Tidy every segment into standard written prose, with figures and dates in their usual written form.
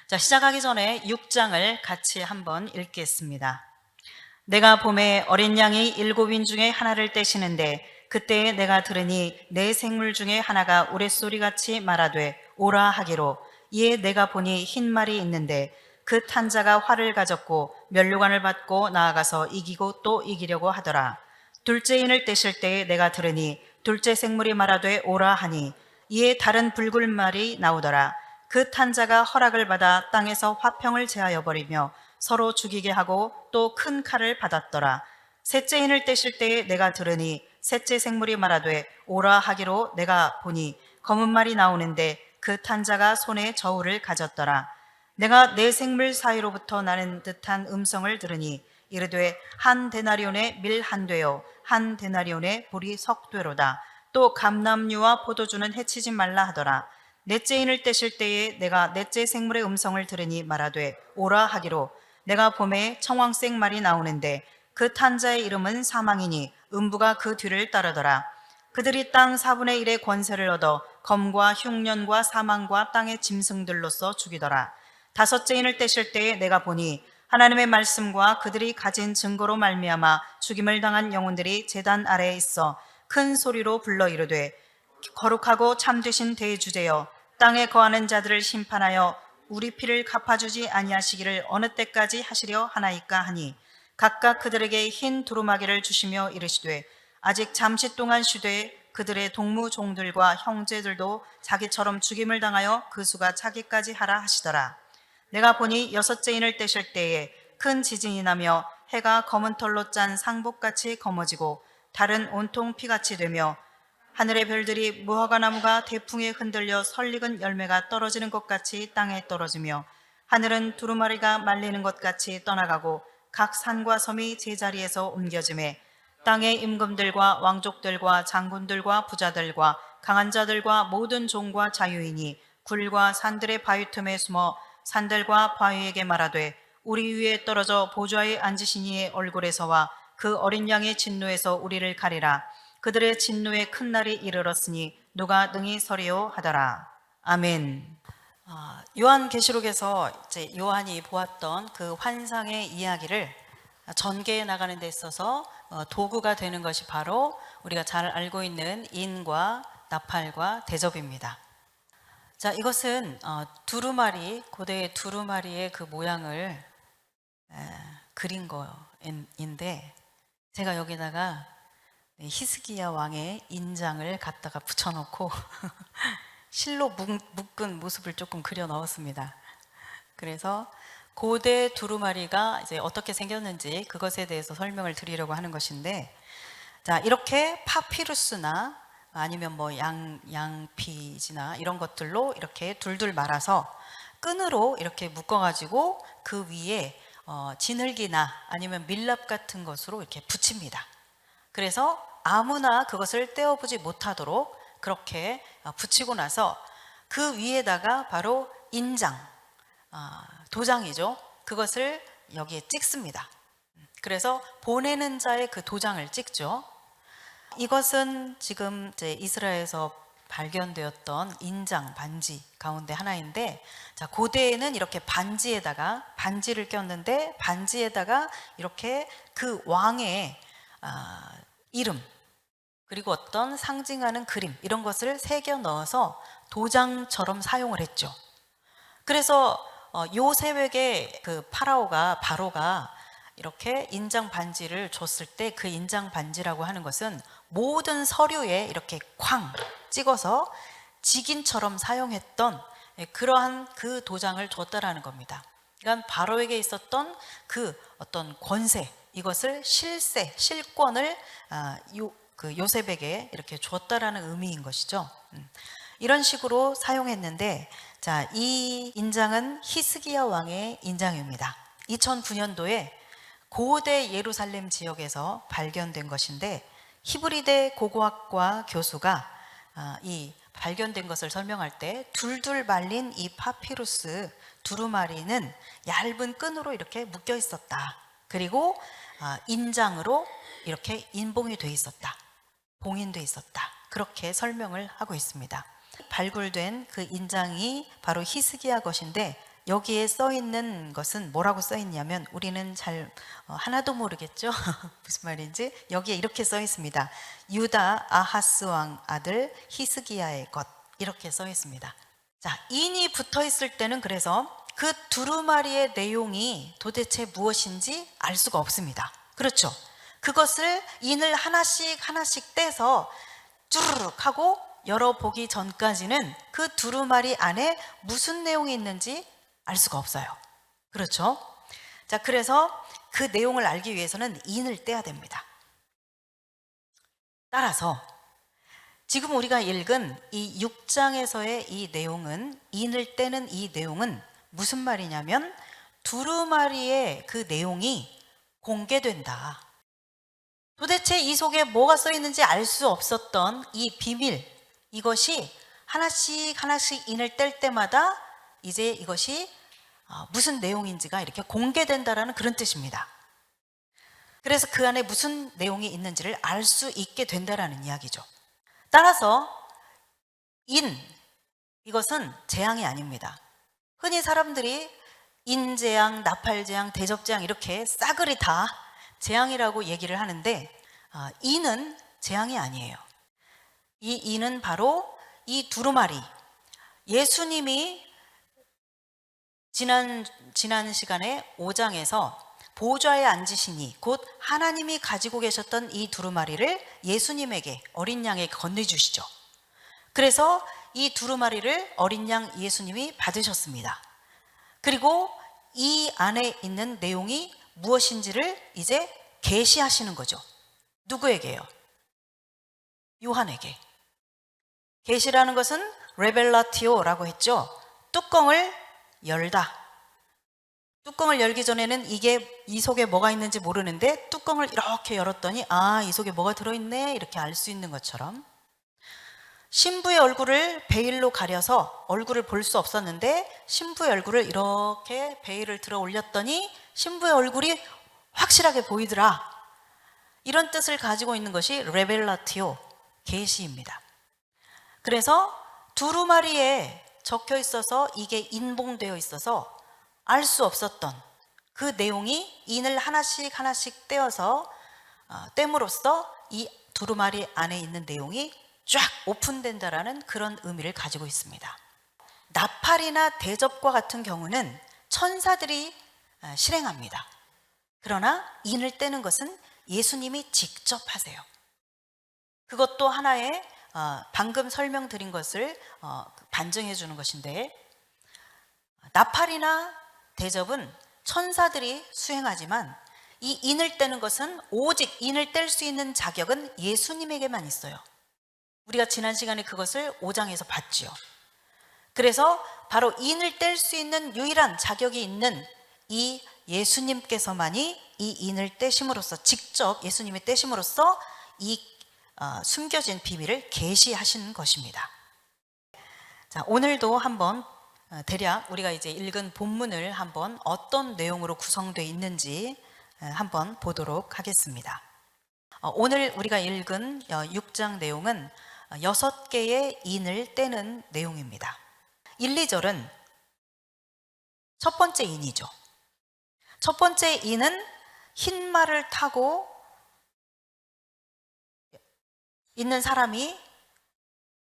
자, 시작하기 전에 6장을 같이 한번 읽겠습니다. 내가 봄에 어린 양이 7인 중에 하나를 떼시는데 그때에 내가 들으니 내 생물 중에 하나가 우레소리같이 말하되 오라 하기로, 이에 내가 보니 흰 말이 있는데 그 탄 자가 활을 가졌고 면류관을 받고 나아가서 이기고 또 이기려고 하더라. 둘째 인을 떼실 때에 내가 들으니 둘째 생물이 말하되 오라 하니, 이에 다른 붉은 말이 나오더라. 그 탄 자가 허락을 받아 땅에서 화평을 제하여 버리며 서로 죽이게 하고 또 큰 칼을 받았더라. 셋째 인을 떼실 때에 내가 들으니 셋째 생물이 말하되 오라 하기로, 내가 보니 검은 말이 나오는데 그 탄 자가 손에 저울을 가졌더라. 내가 내 생물 사이로부터 나는 듯한 음성을 들으니 이르되 한 데나리온의 밀 한 되요 한 데나리온의 보리 석 되로다. 또 감람류와 포도주는 해치지 말라 하더라. 넷째 인을 떼실 때에 내가 넷째 생물의 음성을 들으니 말하되 오라 하기로, 내가 봄에 청황색 말이 나오는데 그 탄 자의 이름은 사망이니 음부가 그 뒤를 따르더라. 그들이 땅 4분의 1의 권세를 얻어 검과 흉년과 사망과 땅의 짐승들로서 죽이더라. 다섯째 인을 떼실 때에 내가 보니 하나님의 말씀과 그들이 가진 증거로 말미암아 죽임을 당한 영혼들이 제단 아래에 있어 큰 소리로 불러 이르되 거룩하고 참되신 대주제여, 땅에 거하는 자들을 심판하여 우리 피를 갚아주지 아니하시기를 어느 때까지 하시려 하나이까 하니, 각각 그들에게 흰 두루마기를 주시며 이르시되 아직 잠시 동안 쉬되 그들의 동무 종들과 형제들도 자기처럼 죽임을 당하여 그 수가 차기까지 하라 하시더라. 내가 보니 여섯째 인을 떼실 때에 큰 지진이 나며 해가 검은 털로 짠 상복같이 검어지고 달은 온통 피같이 되며 하늘의 별들이 무화과나무가 대풍에 흔들려 설익은 열매가 떨어지는 것 같이 땅에 떨어지며 하늘은 두루마리가 말리는 것 같이 떠나가고 각 산과 섬이 제자리에서 옮겨지매 땅의 임금들과 왕족들과 장군들과 부자들과 강한 자들과 모든 종과 자유인이 굴과 산들의 바위 틈에 숨어 산들과 바위에게 말하되 우리 위에 떨어져 보좌에 앉으신 이의 얼굴에서와 그 어린 양의 진노에서 우리를 가리라. 그들의 진노의 큰 날이 이르렀으니 누가 능히 서리요 하더라. 아멘. 요한계시록에서 이제 요한이 보았던 그 환상의 이야기를 전개해 나가는 데 있어서 도구가 되는 것이 바로 우리가 잘 알고 있는 인과 나팔과 대접입니다. 자, 이것은 두루마리, 고대의 두루마리의 그 모양을 그린 거인데, 제가 여기다가 히스기야 왕의 인장을 갖다가 붙여놓고 실로 묶은 모습을 조금 그려 넣었습니다. 그래서 고대 두루마리가 이제 어떻게 생겼는지 그것에 대해서 설명을 드리려고 하는 것인데, 자, 이렇게 파피루스나 아니면 뭐 양피지나 이런 것들로 이렇게 둘둘 말아서 끈으로 이렇게 묶어가지고 그 위에 진흙이나 아니면 밀랍 같은 것으로 이렇게 붙입니다. 그래서 아무나 그것을 떼어보지 못하도록 그렇게 붙이고 나서 그 위에다가 바로 인장, 도장이죠. 그것을 여기에 찍습니다. 그래서 보내는 자의 그 도장을 찍죠. 이것은 지금 이제 이스라엘에서 발견되었던 인장 반지 가운데 하나인데, 자, 고대에는 이렇게 반지를 꼈는데 반지에다가 이렇게 그 왕의 이름 그리고 어떤 상징하는 그림 이런 것을 새겨 넣어서 도장처럼 사용을 했죠. 그래서 요셉에게 그 바로가 이렇게 인장 반지를 줬을 때 그 인장 반지라고 하는 것은 모든 서류에 이렇게 쾅 찍어서 직인처럼 사용했던 그러한 그 도장을 줬다라는 겁니다. 그러니까 바로에게 있었던 그 어떤 권세, 이것을 실권을 그 요셉에게 이렇게 줬다라는 의미인 것이죠. 이런 식으로 사용했는데, 자, 이 인장은 히스기야 왕의 인장입니다. 2009년도에 고대 예루살렘 지역에서 발견된 것인데, 히브리대 고고학과 교수가 이 발견된 것을 설명할 때 둘둘 말린 이 파피루스 두루마리는 얇은 끈으로 이렇게 묶여 있었다. 그리고 인장으로 이렇게 인봉이 돼 있었다. 봉인돼 있었다. 그렇게 설명을 하고 있습니다. 발굴된 그 인장이 바로 히스기야 것인데, 여기에 써 있는 것은 뭐라고 써 있냐면 우리는 잘 하나도 모르겠죠? 무슨 말인지. 여기에 이렇게 써 있습니다. 유다 아하스 왕 아들 히스기야의 것, 이렇게 써 있습니다. 자, 인이 붙어 있을 때는 그래서 그 두루마리의 내용이 도대체 무엇인지 알 수가 없습니다. 그렇죠? 그것을 인을 하나씩 하나씩 떼서 쭈르륵 하고 열어보기 전까지는 그 두루마리 안에 무슨 내용이 있는지 알 수가 없어요. 그렇죠? 자, 그래서 그 내용을 알기 위해서는 인을 떼야 됩니다. 따라서 지금 우리가 읽은 이 6장에서의 이 내용은, 인을 떼는 이 내용은 무슨 말이냐면 두루마리의 그 내용이 공개된다. 도대체 이 속에 뭐가 써 있는지 알 수 없었던 이 비밀, 이것이 하나씩 하나씩 인을 뗄 때마다 이제 이것이 무슨 내용인지가 이렇게 공개된다라는 그런 뜻입니다. 그래서 그 안에 무슨 내용이 있는지를 알 수 있게 된다라는 이야기죠. 따라서 이것은 재앙이 아닙니다. 흔히 사람들이 인재앙, 나팔재앙, 대접재앙 이렇게 싸그리 다 재앙이라고 얘기를 하는데 인은 재앙이 아니에요. 이 인은 바로 이 두루마리, 예수님이 지난 시간에 5장에서 보좌에 앉으시니 곧 하나님이 가지고 계셨던 이 두루마리를 예수님에게, 어린 양에게 건네주시죠. 그래서 이 두루마리를 어린 양 예수님이 받으셨습니다. 그리고 이 안에 있는 내용이 무엇인지를 이제 계시하시는 거죠. 누구에게요? 요한에게. 계시라는 것은 레벨라티오라고 했죠. 뚜껑을 열다. 뚜껑을 열기 전에는 이 속에 뭐가 있는지 모르는데 뚜껑을 이렇게 열었더니 이 속에 뭐가 들어있네, 이렇게 알 수 있는 것처럼 신부의 얼굴을 베일로 가려서 얼굴을 볼 수 없었는데 신부의 얼굴을 이렇게 베일을 들어 올렸더니 신부의 얼굴이 확실하게 보이더라. 이런 뜻을 가지고 있는 것이 레벨라티오, 계시입니다. 그래서 두루마리에 적혀 있어서 이게 인봉되어 있어서 알 수 없었던 그 내용이 인을 하나씩 하나씩 떼어서 떼므로써 이 두루마리 안에 있는 내용이 쫙 오픈된다라는 그런 의미를 가지고 있습니다. 나팔이나 대접과 같은 경우는 천사들이 실행합니다. 그러나 인을 떼는 것은 예수님이 직접 하세요. 그것도 하나의 방금 설명드린 것을 반증해 주는 것인데, 나팔이나 대접은 천사들이 수행하지만 이 인을 떼는 것은 오직 인을 뗄 수 있는 자격은 예수님에게만 있어요. 우리가 지난 시간에 그것을 5장에서 봤지요. 그래서 바로 인을 뗄 수 있는 유일한 자격이 있는 이 예수님께서만이 이 인을 떼심으로써, 직접 예수님이 떼심으로써 이 숨겨진 비밀을 계시하신 것입니다. 자, 오늘도 한번 대략 우리가 이제 읽은 본문을 한번 어떤 내용으로 구성되어 있는지 한번 보도록 하겠습니다. 오늘 우리가 읽은 6장 내용은 6개의 인을 떼는 내용입니다. 1, 2절은 첫 번째 인이죠. 첫 번째 인은 흰 말을 타고 있는 사람이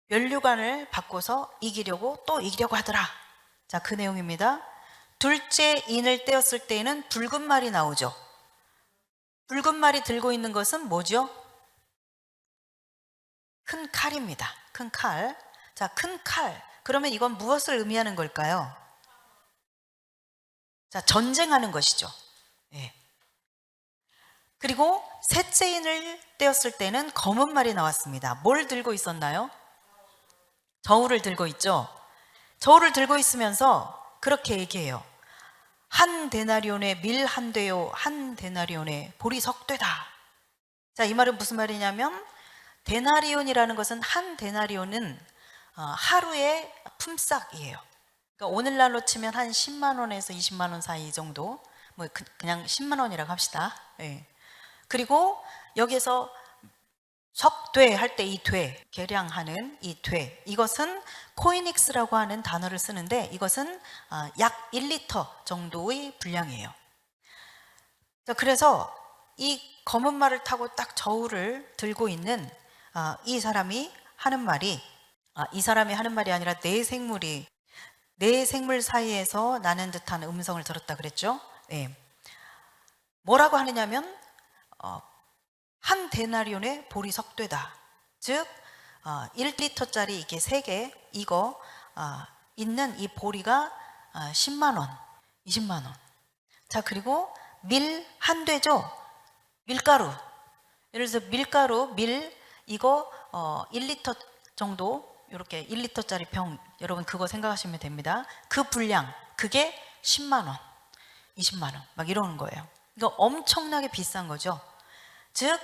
면류관을 바꿔서 이기려고 하더라. 자, 그 내용입니다. 둘째 인을 떼었을 때에는 붉은 말이 나오죠. 붉은 말이 들고 있는 것은 뭐죠? 큰 칼입니다. 큰 칼. 자, 큰 칼. 그러면 이건 무엇을 의미하는 걸까요? 자, 전쟁하는 것이죠. 예. 그리고 셋째 인을 떼었을 때는 검은 말이 나왔습니다. 뭘 들고 있었나요? 저울을 들고 있죠. 저울을 들고 있으면서 그렇게 얘기해요. 한 데나리온에 밀 한 되요, 한 데나리온에 보리 석되다. 자, 이 말은 무슨 말이냐면, 데나리온이라는 것은, 한 데나리온은 하루의 품삯이에요. 그러니까 오늘날로 치면 한 10만 원에서 20만 원 사이 정도, 뭐 그냥 10만 원이라고 합시다. 예. 그리고 여기에서 석되 할 때 이 되, 계량하는 이 되, 이것은 코이닉스라고 하는 단어를 쓰는데 이것은 약 1리터 정도의 분량이에요. 자, 그래서 이 검은 말을 타고 딱 저울을 들고 있는 이 사람이 하는 말이 아니라 내 생물 사이에서 나는 듯한 음성을 들었다 그랬죠. 예. 뭐라고 하느냐면 한 데나리온의 보리 석되다. 즉 1리터짜리 이게 3개 이거 있는 이 보리가 10만 원, 20만 원. 자, 그리고 밀 한 되죠. 밀가루. 예를 들어서 밀가루, 밀 이거 1리터 정도 이렇게 1리터짜리 병 여러분 그거 생각하시면 됩니다. 그 분량 그게 10만 원, 20만 원 막 이러는 거예요. 이거 엄청나게 비싼 거죠. 즉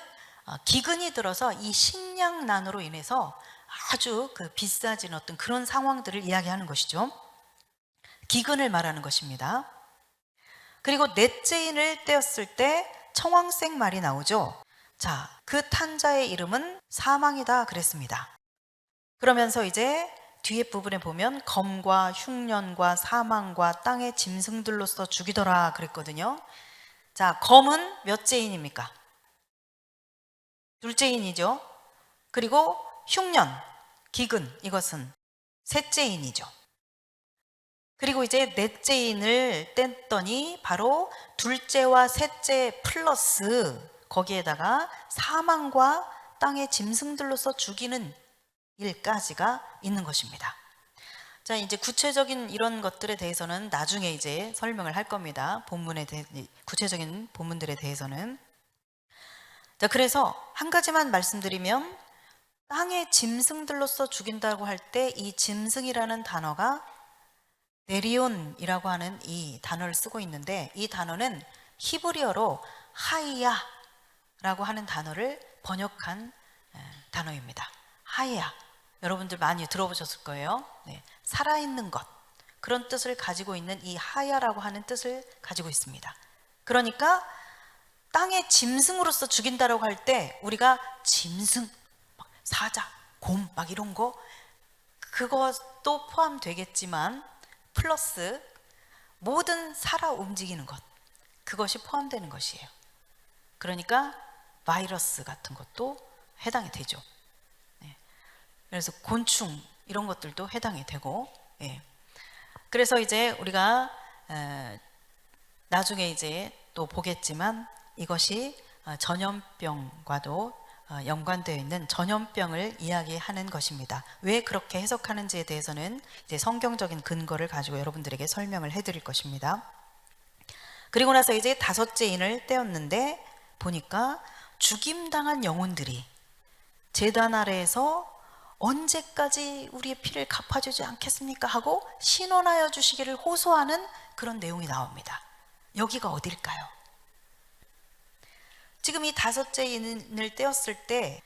기근이 들어서 이 식량난으로 인해서 아주 비싸진 어떤 그런 상황들을 이야기하는 것이죠. 기근을 말하는 것입니다. 그리고 넷째인을 떼었을 때 청황색 말이 나오죠. 자, 그 탄자의 이름은 사망이다 그랬습니다. 그러면서 이제 뒤에 부분에 보면 검과 흉년과 사망과 땅의 짐승들로서 죽이더라 그랬거든요. 자, 검은 몇째인입니까? 둘째인이죠. 그리고 흉년, 기근 이것은 셋째인이죠. 그리고 이제 넷째인을 뗐더니 바로 둘째와 셋째 플러스 거기에다가 사망과 땅의 짐승들로서 죽이는 일까지가 있는 것입니다. 자, 이제 구체적인 이런 것들에 대해서는 나중에 이제 설명을 할 겁니다. 구체적인 본문들에 대해서는. 자, 그래서 한 가지만 말씀드리면 땅의 짐승들로서 죽인다고 할 때 이 짐승이라는 단어가 네리온이라고 하는 이 단어를 쓰고 있는데 이 단어는 히브리어로 하이야라고 하는 단어를 번역한 단어입니다. 하이야. 여러분들 많이 들어보셨을 거예요. 네. 살아있는 것. 그런 뜻을 가지고 있는 이 하야라고 하는 뜻을 가지고 있습니다. 그러니까 땅의 짐승으로서 죽인다라고 할 때 우리가 짐승, 사자, 곰 막 이런 거 그것도 포함되겠지만 플러스 모든 살아 움직이는 것 그것이 포함되는 것이에요. 그러니까 바이러스 같은 것도 해당이 되죠. 네. 그래서 곤충 이런 것들도 해당이 되고 예. 그래서 이제 우리가 나중에 이제 또 보겠지만 이것이 전염병과도 연관되어 있는 전염병을 이야기하는 것입니다. 왜 그렇게 해석하는지에 대해서는 이제 성경적인 근거를 가지고 여러분들에게 설명을 해드릴 것입니다. 그리고 나서 이제 5째 인을 떼었는데 보니까 죽임당한 영혼들이 제단 아래에서 언제까지 우리의 피를 갚아주지 않겠습니까? 하고 신원하여 주시기를 호소하는 그런 내용이 나옵니다. 여기가 어딜까요? 지금 이 5째 인을 떼었을 때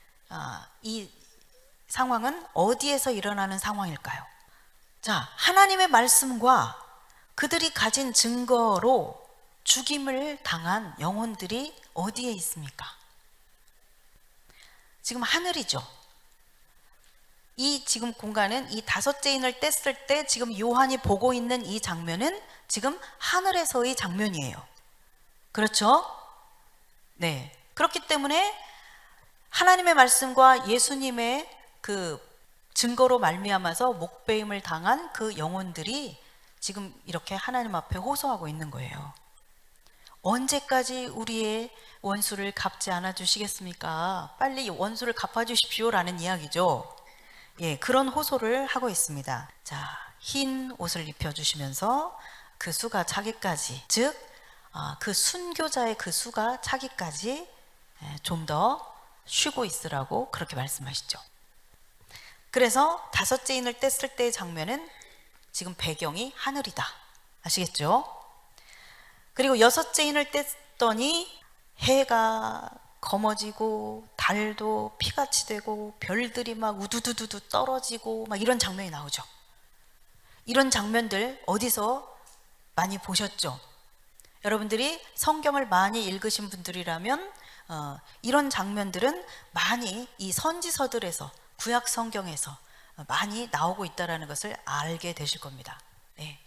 이 상황은 어디에서 일어나는 상황일까요? 자, 하나님의 말씀과 그들이 가진 증거로 죽임을 당한 영혼들이 어디에 있습니까? 지금 하늘이죠. 이 지금 공간은 이 5째 인을 뗐을 때 지금 요한이 보고 있는 이 장면은 지금 하늘에서의 장면이에요. 그렇죠? 네. 그렇기 때문에 하나님의 말씀과 예수님의 그 증거로 말미암아서 목배임을 당한 그 영혼들이 지금 이렇게 하나님 앞에 호소하고 있는 거예요. 언제까지 우리의 원수를 갚지 않아 주시겠습니까? 빨리 원수를 갚아 주십시오라는 이야기죠. 예, 그런 호소를 하고 있습니다. 자, 흰 옷을 입혀 주시면서 그 수가 차기까지, 즉 그 순교자의 그 수가 차기까지 좀 더 쉬고 있으라고 그렇게 말씀하시죠. 그래서 5째 인을 뗐을 때의 장면은 지금 배경이 하늘이다. 아시겠죠? 그리고 6째 인을 뗐더니 해가 검어지고 달도 피같이 되고 별들이 막 우두두두두 떨어지고 막 이런 장면이 나오죠. 이런 장면들 어디서 많이 보셨죠? 여러분들이 성경을 많이 읽으신 분들이라면 이런 장면들은 많이 이 선지서들에서, 구약 성경에서 많이 나오고 있다는 것을 알게 되실 겁니다. 네.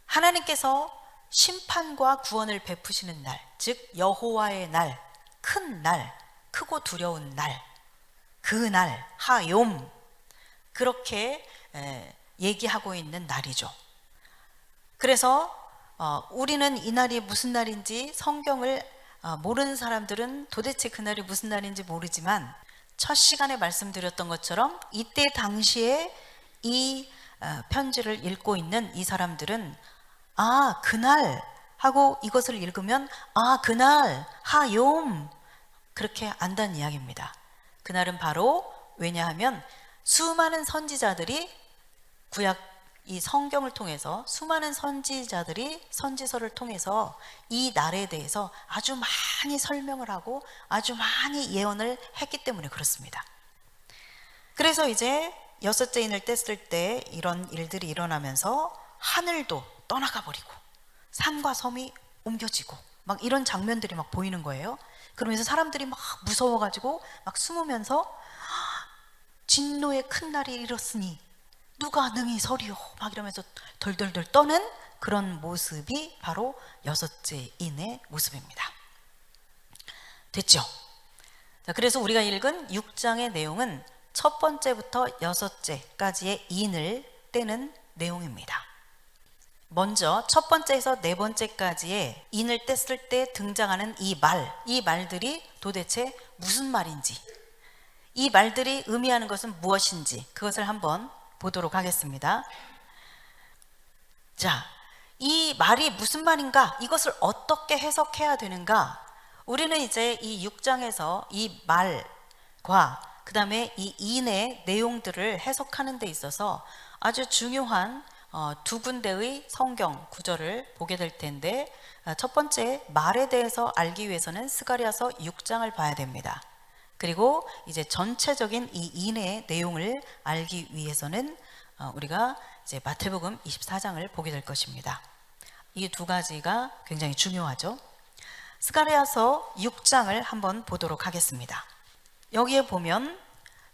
하나님께서 심판과 구원을 베푸시는 날, 즉 여호와의 날, 큰 날, 크고 두려운 날, 그 날, 하욤, 그렇게 얘기하고 있는 날이죠. 그래서 우리는 이 날이 무슨 날인지, 성경을 모르는 사람들은 도대체 그 날이 무슨 날인지 모르지만, 첫 시간에 말씀드렸던 것처럼 이때 당시에 이 편지를 읽고 있는 이 사람들은 그날 하고 이것을 읽으면 그날, 하욤, 그렇게 안다는 이야기입니다. 그날은 바로, 왜냐하면 수많은 선지자들이, 구약 이 성경을 통해서 수많은 선지자들이 선지서를 통해서 이 날에 대해서 아주 많이 설명을 하고 아주 많이 예언을 했기 때문에 그렇습니다. 그래서 이제 여섯째 인을 뗐을 때 이런 일들이 일어나면서 하늘도 떠나가 버리고 산과 섬이 옮겨지고 막 이런 장면들이 막 보이는 거예요. 그러면서 사람들이 막 무서워가지고 막 숨으면서 진노의 큰 날이 이렇으니 누가 능히 서리요, 막 이러면서 덜덜덜 떠는 그런 모습이 바로 여섯째 인의 모습입니다. 됐죠? 자, 그래서 우리가 읽은 6장의 내용은 첫 번째부터 여섯째까지의 인을 떼는 내용입니다. 먼저 첫 번째에서 네 번째까지의 인을 뗐을 때 등장하는 이 말들이 도대체 무슨 말인지, 이 말들이 의미하는 것은 무엇인지, 그것을 한번 보도록 하겠습니다. 자, 이 말이 무슨 말인가, 이것을 어떻게 해석해야 되는가, 우리는 이제 이 6장에서 이 말과 그 다음에 이 인의 내용들을 해석하는 데 있어서 아주 중요한 두 군데의 성경 구절을 보게 될 텐데, 첫 번째 말에 대해서 알기 위해서는 스가랴서 6장을 봐야 됩니다. 그리고 이제 전체적인 이 인의 내용을 알기 위해서는 우리가 이제 마태복음 24장을 보게 될 것입니다. 이 두 가지가 굉장히 중요하죠. 스가랴서 6장을 한번 보도록 하겠습니다. 여기에 보면,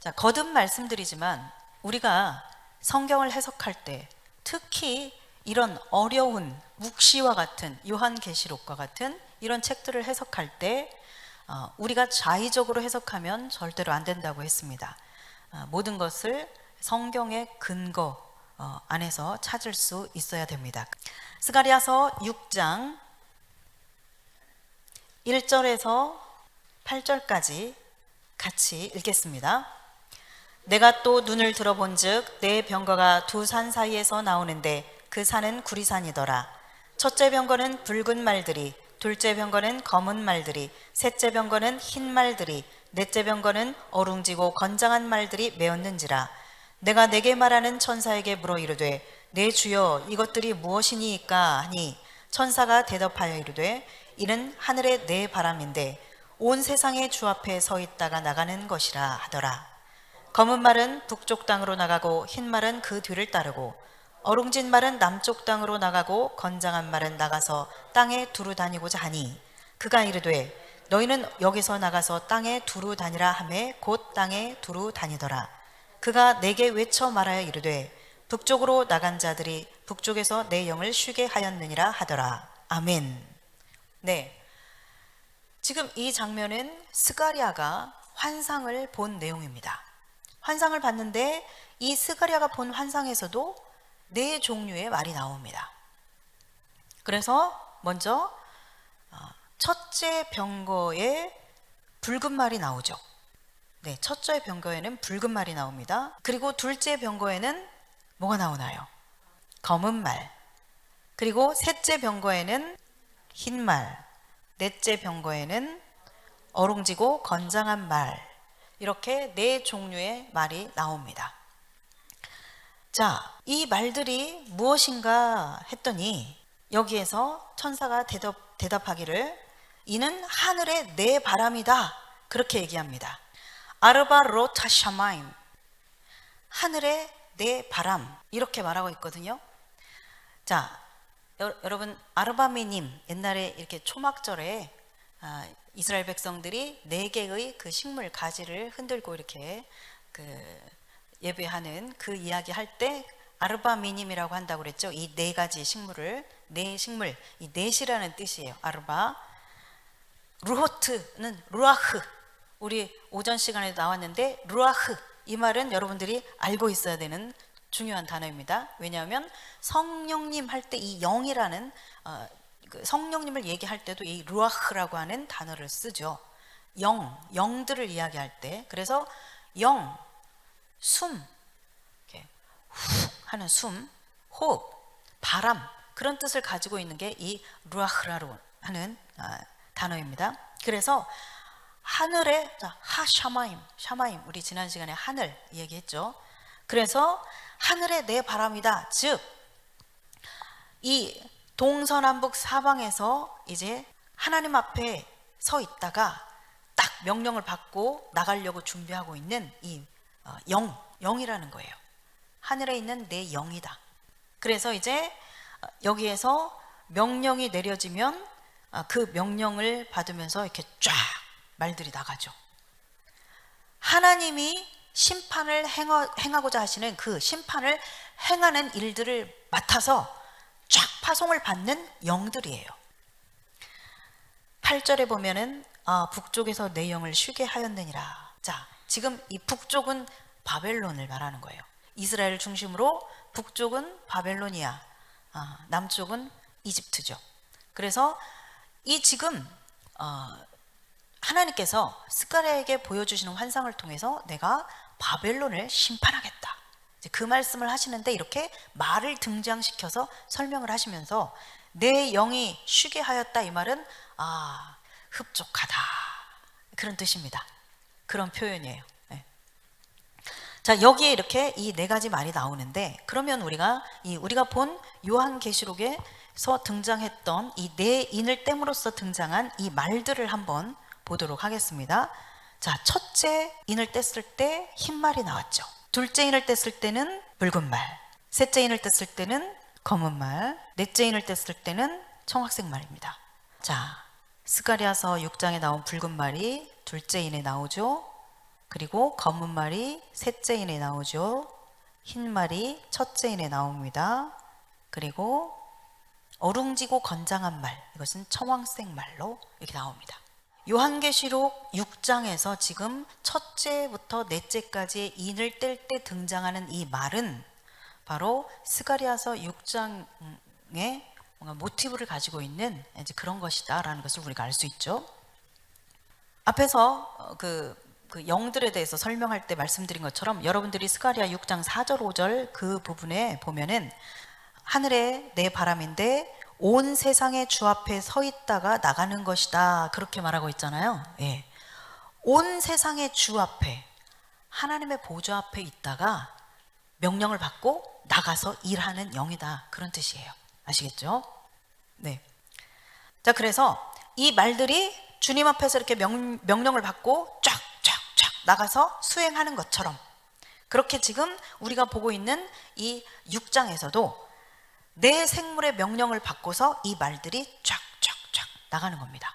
자, 거듭 말씀드리지만 우리가 성경을 해석할 때 특히 이런 어려운 묵시와 같은, 요한계시록과 같은 이런 책들을 해석할 때 우리가 자의적으로 해석하면 절대로 안 된다고 했습니다. 모든 것을 성경의 근거 안에서 찾을 수 있어야 됩니다. 스가랴서 6장 1절에서 8절까지 같이 읽겠습니다. 내가 또 눈을 들어본즉 내 병거가 두 산 사이에서 나오는데 그 산은 구리산이더라. 첫째 병거는 붉은 말들이, 둘째 병거는 검은 말들이, 셋째 병거는 흰 말들이, 넷째 병거는 어룽지고 건장한 말들이 메었는지라. 내가 내게 말하는 천사에게 물어 이르되 내 주여 이것들이 무엇이니까 하니, 천사가 대답하여 이르되 이는 하늘의 내 바람인데 온 세상의 주 앞에 서 있다가 나가는 것이라 하더라. 검은 말은 북쪽 땅으로 나가고 흰 말은 그 뒤를 따르고, 어룽진 말은 남쪽 땅으로 나가고 건장한 말은 나가서 땅에 두루 다니고자 하니, 그가 이르되 너희는 여기서 나가서 땅에 두루 다니라 하매 곧 땅에 두루 다니더라. 그가 내게 외쳐 말하여 이르되 북쪽으로 나간 자들이 북쪽에서 내 영을 쉬게 하였느니라 하더라. 아멘. 네, 지금 이 장면은 스가랴가 환상을 본 내용입니다. 환상을 봤는데 이 스가랴가 본 환상에서도 네 종류의 말이 나옵니다. 그래서 먼저 첫째 병거에 붉은 말이 나오죠. 네, 첫째 병거에는 붉은 말이 나옵니다. 그리고 둘째 병거에는 뭐가 나오나요? 검은 말. 그리고 셋째 병거에는 흰 말. 넷째 병거에는 어룽지고 건장한 말. 이렇게 네 종류의 말이 나옵니다. 자, 이 말들이 무엇인가 했더니 여기에서 천사가 대답하기를 이는 하늘의 내 바람이다, 그렇게 얘기합니다. 아르바 로타 샤마임, 하늘의 내 바람, 이렇게 말하고 있거든요. 자, 여러분 아르바미님 옛날에 이렇게 초막절에 이스라엘 백성들이 4개의 그 식물 가지를 흔들고 이렇게 그 예배하는 그 이야기 할 때 아르바미님이라고 한다고 그랬죠. 이 4가지 식물을, 식물, 이 넷이라는 뜻이에요. 아르바. 루호트는 루아흐. 우리 오전 시간에도 나왔는데 루아흐, 이 말은 여러분들이 알고 있어야 되는 중요한 단어입니다. 왜냐하면 성령님 할 때 이 영이라는 그 성령님을 얘기할 때도 이 루아흐라고 하는 단어를 쓰죠. 영들을 이야기할 때. 그래서 영, 숨, 이렇게 훅 하는 숨, 호흡, 바람, 그런 뜻을 가지고 있는 게 이 루아흐라고 하는 단어입니다. 그래서 하늘에, 하샤마임, 샤마임, 우리 지난 시간에 하늘 얘기했죠. 그래서 하늘에 내 바람이다. 즉, 이 동서남북 사방에서 이제 하나님 앞에 서 있다가 딱 명령을 받고 나가려고 준비하고 있는 이 영이라는 거예요. 하늘에 있는 내 영이다. 그래서 이제 여기에서 명령이 내려지면 그 명령을 받으면서 이렇게 쫙 말들이 나가죠. 하나님이 심판을 행하고자 하시는 그 심판을 행하는 일들을 맡아서 쫙 파송을 받는 영들이에요. 8절에 보면은 북쪽에서 내 영을 쉬게 하였느니라. 자, 지금 이 북쪽은 바벨론을 말하는 거예요. 이스라엘을 중심으로 북쪽은 바벨로니아, 남쪽은 이집트죠. 그래서 이 지금 하나님께서 스가랴에게 보여주시는 환상을 통해서 내가 바벨론을 심판하겠다, 그 말씀을 하시는데 이렇게 말을 등장시켜서 설명을 하시면서 내 영이 쉬게 하였다, 이 말은 흡족하다, 그런 뜻입니다. 그런 표현이에요. 네. 자, 여기에 이렇게 이 4가지 말이 나오는데, 그러면 우리가 본 요한계시록에서 등장했던 이 4인을 땜으로써 등장한 이 말들을 한번 보도록 하겠습니다. 자, 첫째 인을 뗐을 때 흰 말이 나왔죠. 둘째 인을 뗐을 때는 붉은 말, 셋째 인을 뗐을 때는 검은 말, 넷째 인을 뗐을 때는 청학색 말입니다. 자, 스가랴서 6장에 나온 붉은 말이 둘째 인에 나오죠. 그리고 검은 말이 셋째 인에 나오죠. 흰 말이 첫째 인에 나옵니다. 그리고 어룽지고 건장한 말, 이것은 청황색 말로 이렇게 나옵니다. 요한계시록 6장에서 지금 첫째부터 넷째까지의 인을 뗄 때 등장하는 이 말은 바로 스가랴서 6장의 뭔가 모티브를 가지고 있는 이제 그런 것이다 라는 것을 우리가 알 수 있죠. 앞에서 그 영들에 대해서 설명할 때 말씀드린 것처럼 여러분들이 스가랴 6장 4절 5절 그 부분에 보면은 하늘에 내 바람인데 온 세상의 주 앞에 서 있다가 나가는 것이다, 그렇게 말하고 있잖아요. 예. 온 세상의 주 앞에, 하나님의 보좌 앞에 있다가 명령을 받고 나가서 일하는 영이다, 그런 뜻이에요. 아시겠죠? 네. 자, 그래서 이 말들이 주님 앞에서 이렇게 명령을 받고 쫙쫙쫙 나가서 수행하는 것처럼, 그렇게 지금 우리가 보고 있는 이 6장에서도 내 생물의 명령을 받고서 이 말들이 쫙쫙쫙 나가는 겁니다.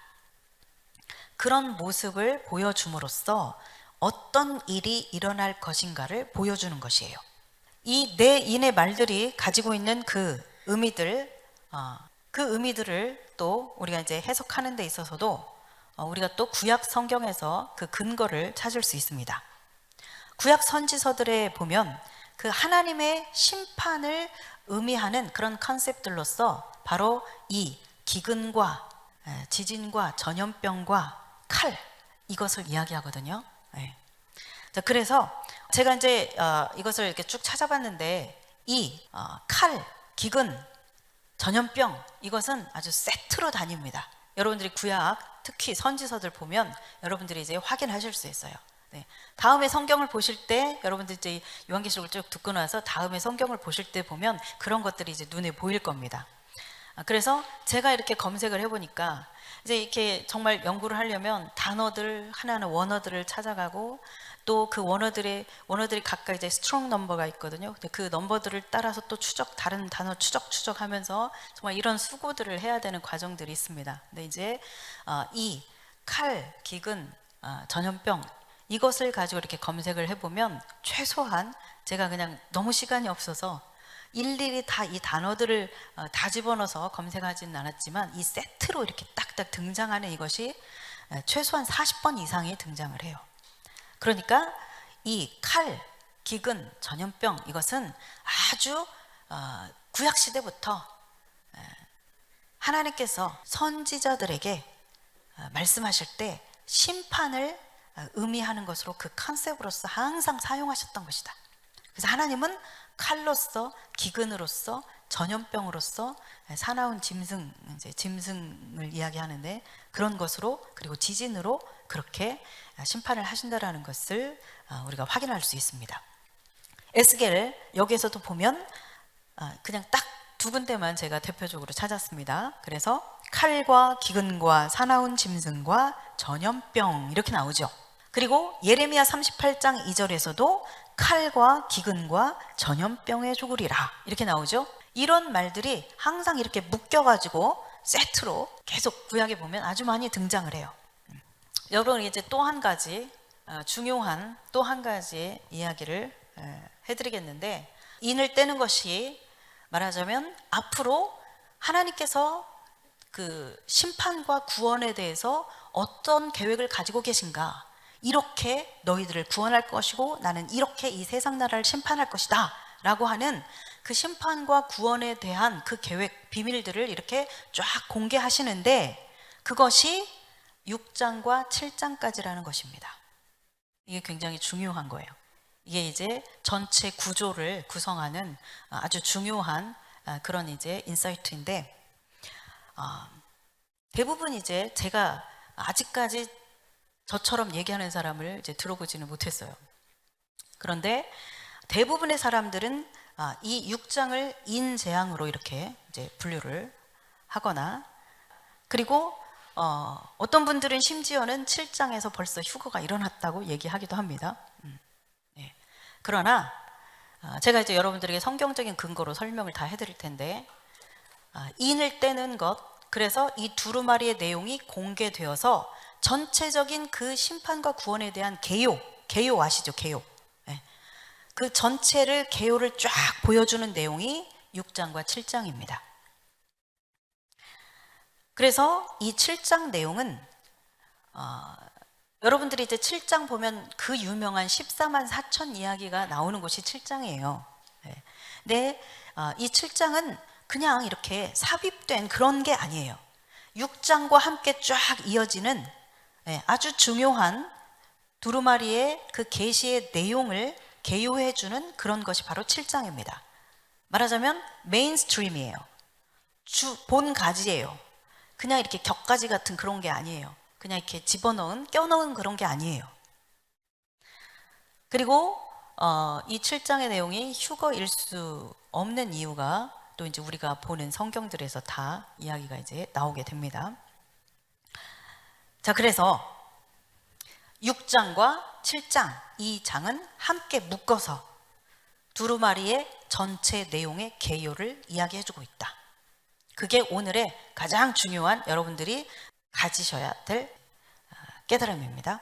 그런 모습을 보여줌으로써 어떤 일이 일어날 것인가를 보여주는 것이에요. 이 내 인의 말들이 가지고 있는 그 의미들을 또 우리가 이제 해석하는 데 있어서도 우리가 또 구약 성경에서 그 근거를 찾을 수 있습니다. 구약 선지서들에 보면 그 하나님의 심판을 의미하는 그런 컨셉들로서 바로 이 기근과 지진과 전염병과 칼, 이것을 이야기하거든요. 네. 자, 그래서 제가 이제 이것을 이렇게 쭉 찾아봤는데 이 칼, 기근, 전염병, 이것은 아주 세트로 다닙니다. 여러분들이 구약 특히 선지서들 보면 여러분들이 이제 확인하실 수 있어요. 네. 다음에 성경을 보실 때 여러분들 이제 요한계시록을 쭉 듣고 나서 다음에 성경을 보실 때 보면 그런 것들이 이제 눈에 보일 겁니다. 그래서 제가 이렇게 검색을 해보니까 이제 이렇게 정말 연구를 하려면 단어들 하나하나 원어들을 찾아가고 또 그 원어들이 각각 이제 스트롱 넘버가 있거든요. 그 넘버들을 따라서 또 다른 단어 추적하면서 정말 이런 수고들을 해야 되는 과정들이 있습니다. 근데 이제 이 칼, 기근, 전염병 이것을 가지고 이렇게 검색을 해보면 최소한 제가 그냥 너무 시간이 없어서 일일이 다 이 단어들을 다 집어넣어서 검색하지는 않았지만 이 세트로 이렇게 딱딱 등장하는 이것이 최소한 40번 이상이 등장을 해요. 그러니까 이 칼, 기근, 전염병 이것은 아주 구약 시대부터 하나님께서 선지자들에게 말씀하실 때 심판을 의미하는 것으로 그 컨셉으로서 항상 사용하셨던 것이다. 그래서 하나님은 칼로서, 기근으로서, 전염병으로서, 사나운 짐승, 이제 짐승을 이야기하는데 그런 것으로, 그리고 지진으로 그렇게 심판을 하신다라는 것을 우리가 확인할 수 있습니다. 에스겔 여기에서도 보면 그냥 딱 두 군데만 제가 대표적으로 찾았습니다. 그래서 칼과 기근과 사나운 짐승과 전염병 이렇게 나오죠. 그리고 예레미야 38장 2절에서도 칼과 기근과 전염병에 죽으리라 이렇게 나오죠. 이런 말들이 항상 이렇게 묶여가지고 세트로 계속 구약에 보면 아주 많이 등장을 해요. 여러분 이제 또 한 가지 중요한 또 한 가지 이야기를 해드리겠는데, 인을 떼는 것이 말하자면 앞으로 하나님께서 그 심판과 구원에 대해서 어떤 계획을 가지고 계신가, 이렇게 너희들을 구원할 것이고 나는 이렇게 이 세상 나라를 심판할 것이다 라고 하는 그 심판과 구원에 대한 그 계획, 비밀들을 이렇게 쫙 공개하시는데 그것이 6장과 7장까지라는 것입니다. 이게 굉장히 중요한 거예요. 이게 이제 전체 구조를 구성하는 아주 중요한 그런 이제 인사이트인데, 대부분 이제 제가 아직까지 저처럼 얘기하는 사람을 이제 들어보지는 못했어요. 그런데 대부분의 사람들은 이 6장을 인재앙으로 이렇게 이제 분류를 하거나, 그리고 어떤 분들은 심지어는 7장에서 벌써 휴거가 일어났다고 얘기하기도 합니다. 네. 그러나 제가 이제 여러분들에게 성경적인 근거로 설명을 다 해드릴 텐데, 인을 떼는 것, 그래서 이 두루마리의 내용이 공개되어서 전체적인 그 심판과 구원에 대한 개요 아시죠? 개요. 네. 그 전체를 개요를 쫙 보여주는 내용이 6장과 7장입니다. 그래서 이 7장 내용은 여러분들이 이제 7장 보면 그 유명한 14만 4천 이야기가 나오는 곳이 7장이에요. 네. 근데 이 7장은 그냥 이렇게 삽입된 그런 게 아니에요. 6장과 함께 쫙 이어지는 아주 중요한 두루마리의 그 계시의 내용을 개요해주는 그런 것이 바로 7장입니다. 말하자면 메인스트림이에요. 본 가지예요. 그냥 이렇게 격가지 같은 그런 게 아니에요. 그냥 이렇게 껴넣은 그런 게 아니에요. 그리고 이 7장의 내용이 휴거일 수 없는 이유가 또 이제 우리가 보는 성경들에서 다 이야기가 이제 나오게 됩니다. 자, 그래서 6장과 7장 이 장은 함께 묶어서 두루마리의 전체 내용의 개요를 이야기해주고 있다. 그게 오늘의 가장 중요한 여러분들이 가지셔야 될 깨달음입니다.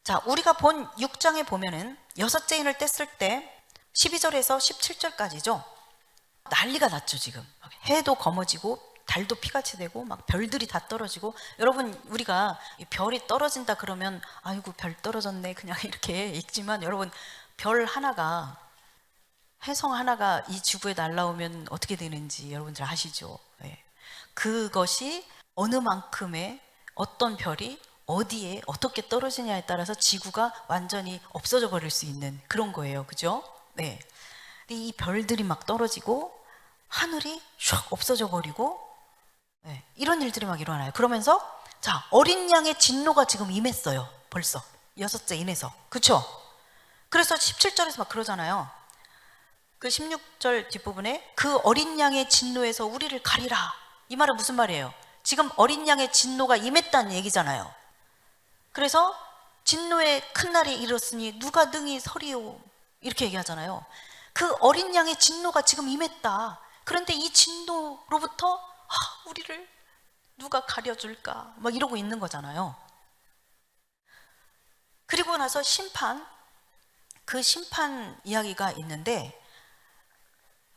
자, 우리가 본 6장에 보면은 여섯째 인을 뗐을 때 12절에서 17절까지죠. 난리가 났죠. 지금 해도 검어지고 달도 피같이 되고 막 별들이 다 떨어지고, 여러분 우리가 별이 떨어진다 그러면 아이고 별 떨어졌네 그냥 이렇게 읽지만, 여러분 별 하나가, 혜성 하나가 이 지구에 날아오면 어떻게 되는지 여러분들 아시죠? 네. 그것이 어느 만큼의 어떤 별이 어디에 어떻게 떨어지냐에 따라서 지구가 완전히 없어져 버릴 수 있는 그런 거예요. 그죠? 네. 근데 이 별들이 막 떨어지고 하늘이 슉 없어져 버리고, 네. 이런 일들이 막 일어나요. 그러면서 자, 어린 양의 진노가 지금 임했어요. 벌써 여섯째 인에서. 그쵸? 그래서 17절에서 막 그러잖아요. 그 16절 뒷부분에 그 어린 양의 진노에서 우리를 가리라. 이 말은 무슨 말이에요? 지금 어린 양의 진노가 임했다는 얘기잖아요. 그래서 진노의 큰 날이 이르렀으니 누가 능히 서리오 이렇게 얘기하잖아요. 그 어린 양의 진노가 지금 임했다. 그런데 이 진노로부터 우리를 누가 가려줄까 막 이러고 있는 거잖아요. 그리고 나서 심판, 그 심판 이야기가 있는데,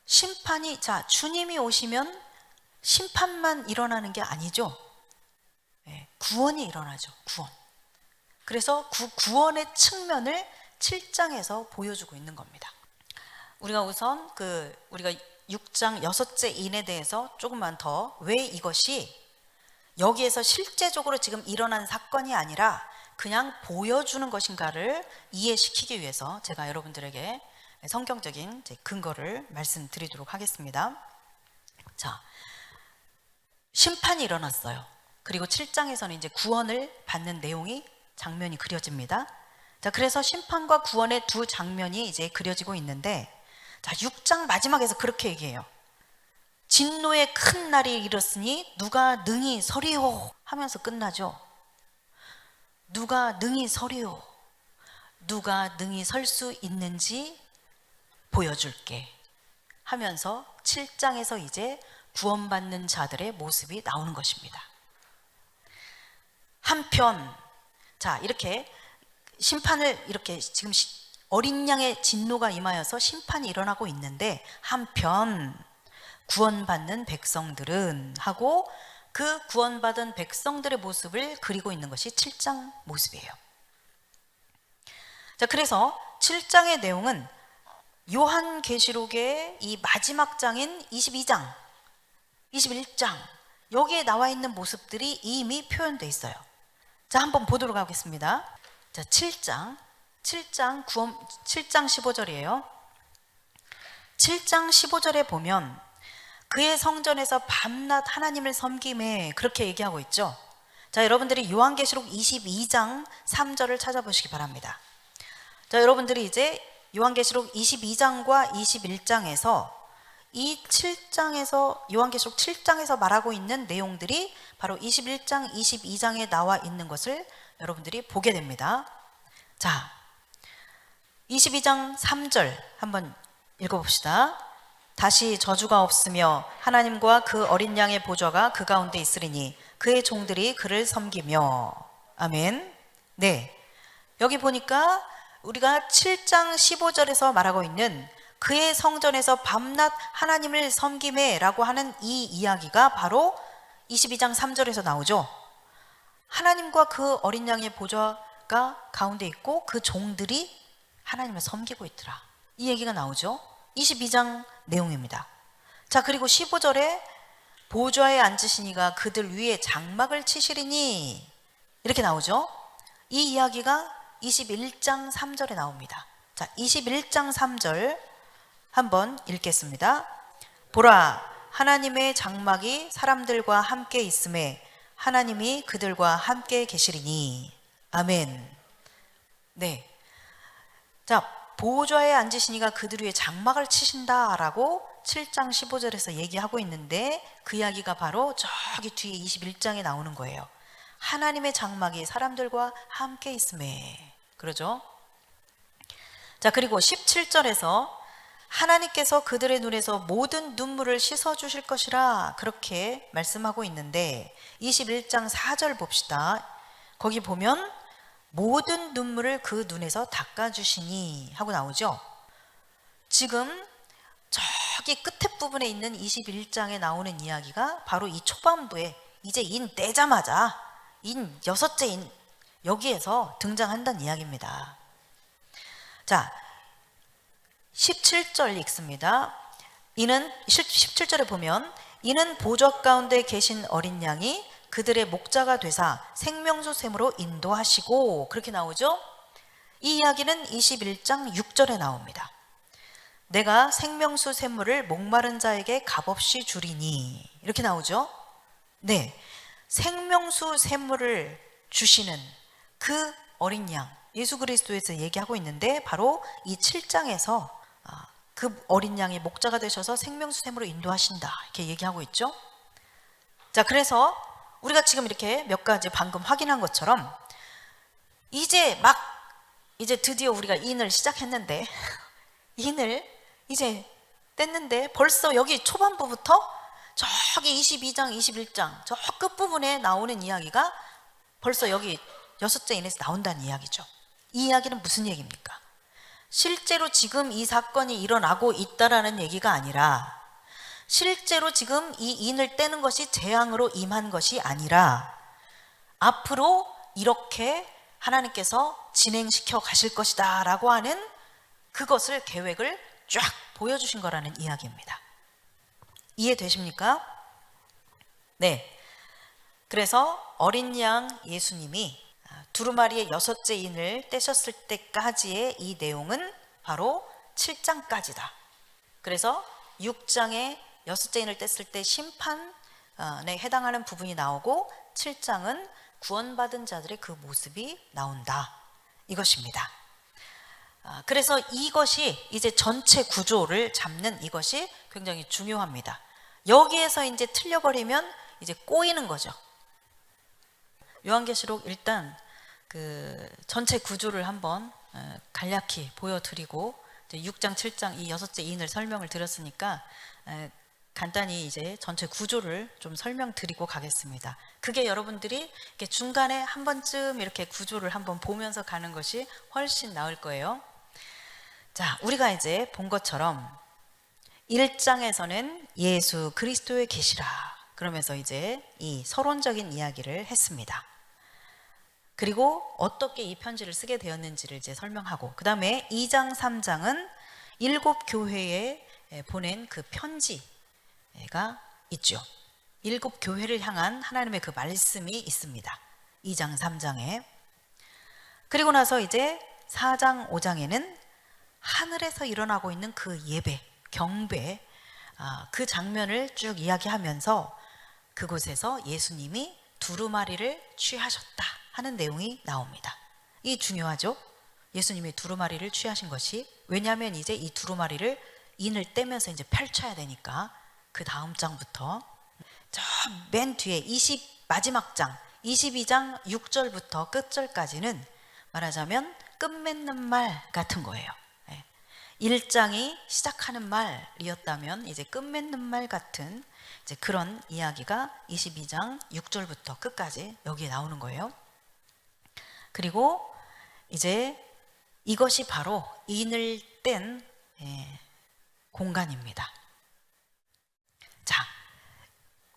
심판이, 자, 주님이 오시면 심판만 일어나는 게 아니죠. 구원이 일어나죠. 구원. 그래서 구원의 측면을 7장에서 보여주고 있는 겁니다. 우리가 우선 우리가 6장 6째 인에 대해서 조금만 더, 왜 이것이 여기에서 실제적으로 지금 일어난 사건이 아니라 그냥 보여주는 것인가를 이해시키기 위해서 제가 여러분들에게 성경적인 근거를 말씀드리도록 하겠습니다. 자, 심판이 일어났어요. 그리고 7장에서는 이제 구원을 받는 장면이 그려집니다. 자, 그래서 심판과 구원의 두 장면이 이제 그려지고 있는데, 자, 6장 마지막에서 그렇게 얘기해요. 진노의 큰 날이 이르렀으니 누가 능히 서리오 하면서 끝나죠. 누가 능히 서리오, 누가 능히 설 수 있는지 보여줄게 하면서 7장에서 이제 구원받는 자들의 모습이 나오는 것입니다. 한편, 자, 이렇게 심판을, 이렇게 지금 어린 양의 진노가 임하여서 심판이 일어나고 있는데, 한편 구원받는 백성들은 하고 그 구원받은 백성들의 모습을 그리고 있는 것이 7장 모습이에요. 자, 그래서 7장의 내용은 요한계시록의 이 마지막 장인 22장, 21장, 여기에 나와 있는 모습들이 이미 표현되어 있어요. 자, 한번 보도록 하겠습니다. 자, 7장 15절이에요. 7장 15절에 보면 그의 성전에서 밤낮 하나님을 섬김에, 그렇게 얘기하고 있죠. 자, 여러분들이 요한계시록 22장 3절을 찾아보시기 바랍니다. 자, 여러분들이 이제 요한계시록 22장과 21장에서 이 7장에서, 요한계시록 7장에서 말하고 있는 내용들이 바로 21장, 22장에 나와 있는 것을 여러분들이 보게 됩니다. 자, 22장 3절 한번 읽어봅시다. 다시 저주가 없으며 하나님과 그 어린 양의 보좌가 그 가운데 있으리니 그의 종들이 그를 섬기며. 아멘. 네, 여기 보니까 우리가 7장 15절에서 말하고 있는 그의 성전에서 밤낮 하나님을 섬김에 라고 하는 이 이야기가 바로 22장 3절에서 나오죠. 하나님과 그 어린 양의 보좌가 가운데 있고 그 종들이 하나님을 섬기고 있더라, 이 얘기가 나오죠. 22장 내용입니다. 자, 그리고 15절에 보좌에 앉으신 이가 그들 위에 장막을 치시리니, 이렇게 나오죠. 이 이야기가 21장 3절에 나옵니다. 자, 21장 3절 한번 읽겠습니다. 보라, 하나님의 장막이 사람들과 함께 있음에 하나님이 그들과 함께 계시리니. 아멘. 네, 자, 보좌에 앉으신 이가 그들 위에 장막을 치신다라고 7장 15절에서 얘기하고 있는데, 그 이야기가 바로 저기 뒤에 21장에 나오는 거예요. 하나님의 장막이 사람들과 함께 있음에, 그러죠. 자, 그리고 17절에서 하나님께서 그들의 눈에서 모든 눈물을 씻어 주실 것이라, 그렇게 말씀하고 있는데 21장 4절 봅시다. 거기 보면 모든 눈물을 그 눈에서 닦아주시니 하고 나오죠. 지금 저기 끝에 부분에 있는 21장에 나오는 이야기가 바로 이 초반부에 이제 인 떼자마자 인 6째 인 여기에서 등장한다는 이야기입니다. 자, 17절 읽습니다. 이는 17절에 보면 이는 보좌 가운데 계신 어린 양이 그들의 목자가 되사 생명수 샘으로 인도하시고, 그렇게 나오죠. 이 이야기는 21장 6절에 나옵니다. 내가 생명수 샘물을 목마른 자에게 값없이 주리니, 이렇게 나오죠. 네, 생명수 샘물을 주시는 그 어린 양 예수 그리스도에서 얘기하고 있는데, 바로 이 7장에서 그 어린 양이 목자가 되셔서 생명수 샘으로 인도하신다, 이렇게 얘기하고 있죠. 자, 그래서 우리가 지금 이렇게 몇 가지 방금 확인한 것처럼 이제 드디어 우리가 인을 시작했는데 인을 이제 뗐는데 벌써 여기 초반부부터 저기 22장, 21장 저 끝부분에 나오는 이야기가 벌써 여기 6째 인에서 나온다는 이야기죠. 이 이야기는 무슨 얘기입니까? 실제로 지금 이 사건이 일어나고 있다라는 얘기가 아니라, 실제로 지금 이 인을 떼는 것이 재앙으로 임한 것이 아니라 앞으로 이렇게 하나님께서 진행시켜 가실 것이다 라고 하는 그것을, 계획을 쫙 보여주신 거라는 이야기입니다. 이해되십니까? 네. 그래서 어린 양 예수님이 두루마리의 6째 인을 떼셨을 때까지의 이 내용은 바로 7장까지다. 그래서 6장에 6째 인을 뗐을 때 심판에 해당하는 부분이 나오고, 7장은 구원받은 자들의 그 모습이 나온다, 이것입니다. 그래서 이것이 이제 전체 구조를 잡는 이것이 굉장히 중요합니다. 여기에서 이제 틀려버리면 이제 꼬이는 거죠. 요한계시록 일단 그 전체 구조를 한번 간략히 보여드리고, 6장, 7장 이 6째 인을 설명을 드렸으니까 간단히 이제 전체 구조를 좀 설명드리고 가겠습니다. 그게 여러분들이 이렇게 중간에 한 번쯤 이렇게 구조를 한번 보면서 가는 것이 훨씬 나을 거예요. 자, 우리가 이제 본 것처럼 1장에서는 예수 그리스도의 계시라 그러면서 이제 이 서론적인 이야기를 했습니다. 그리고 어떻게 이 편지를 쓰게 되었는지를 이제 설명하고, 그 다음에 2장, 3장은 7 교회에 보낸 그 편지가 있죠. 7 교회를 향한 하나님의 그 말씀이 있습니다. 2장, 3장에. 그리고 나서 이제 4장, 5장에는 하늘에서 일어나고 있는 그 예배, 경배, 그 장면을 쭉 이야기하면서 그곳에서 예수님이 두루마리를 취하셨다 하는 내용이 나옵니다. 이 중요하죠? 예수님이 두루마리를 취하신 것이. 왜냐하면 이제 이 두루마리를 인을 떼면서 이제 펼쳐야 되니까. 그 다음 장부터 저 맨 뒤에 마지막 장 22장 6절부터 끝절까지는 말하자면 끝맺는 말 같은 거예요. 1장이 시작하는 말이었다면 이제 끝맺는 말 같은 이제 그런 이야기가 22장 6절부터 끝까지 여기에 나오는 거예요. 그리고 이제 이것이 바로 인을 뗀 공간입니다. 자,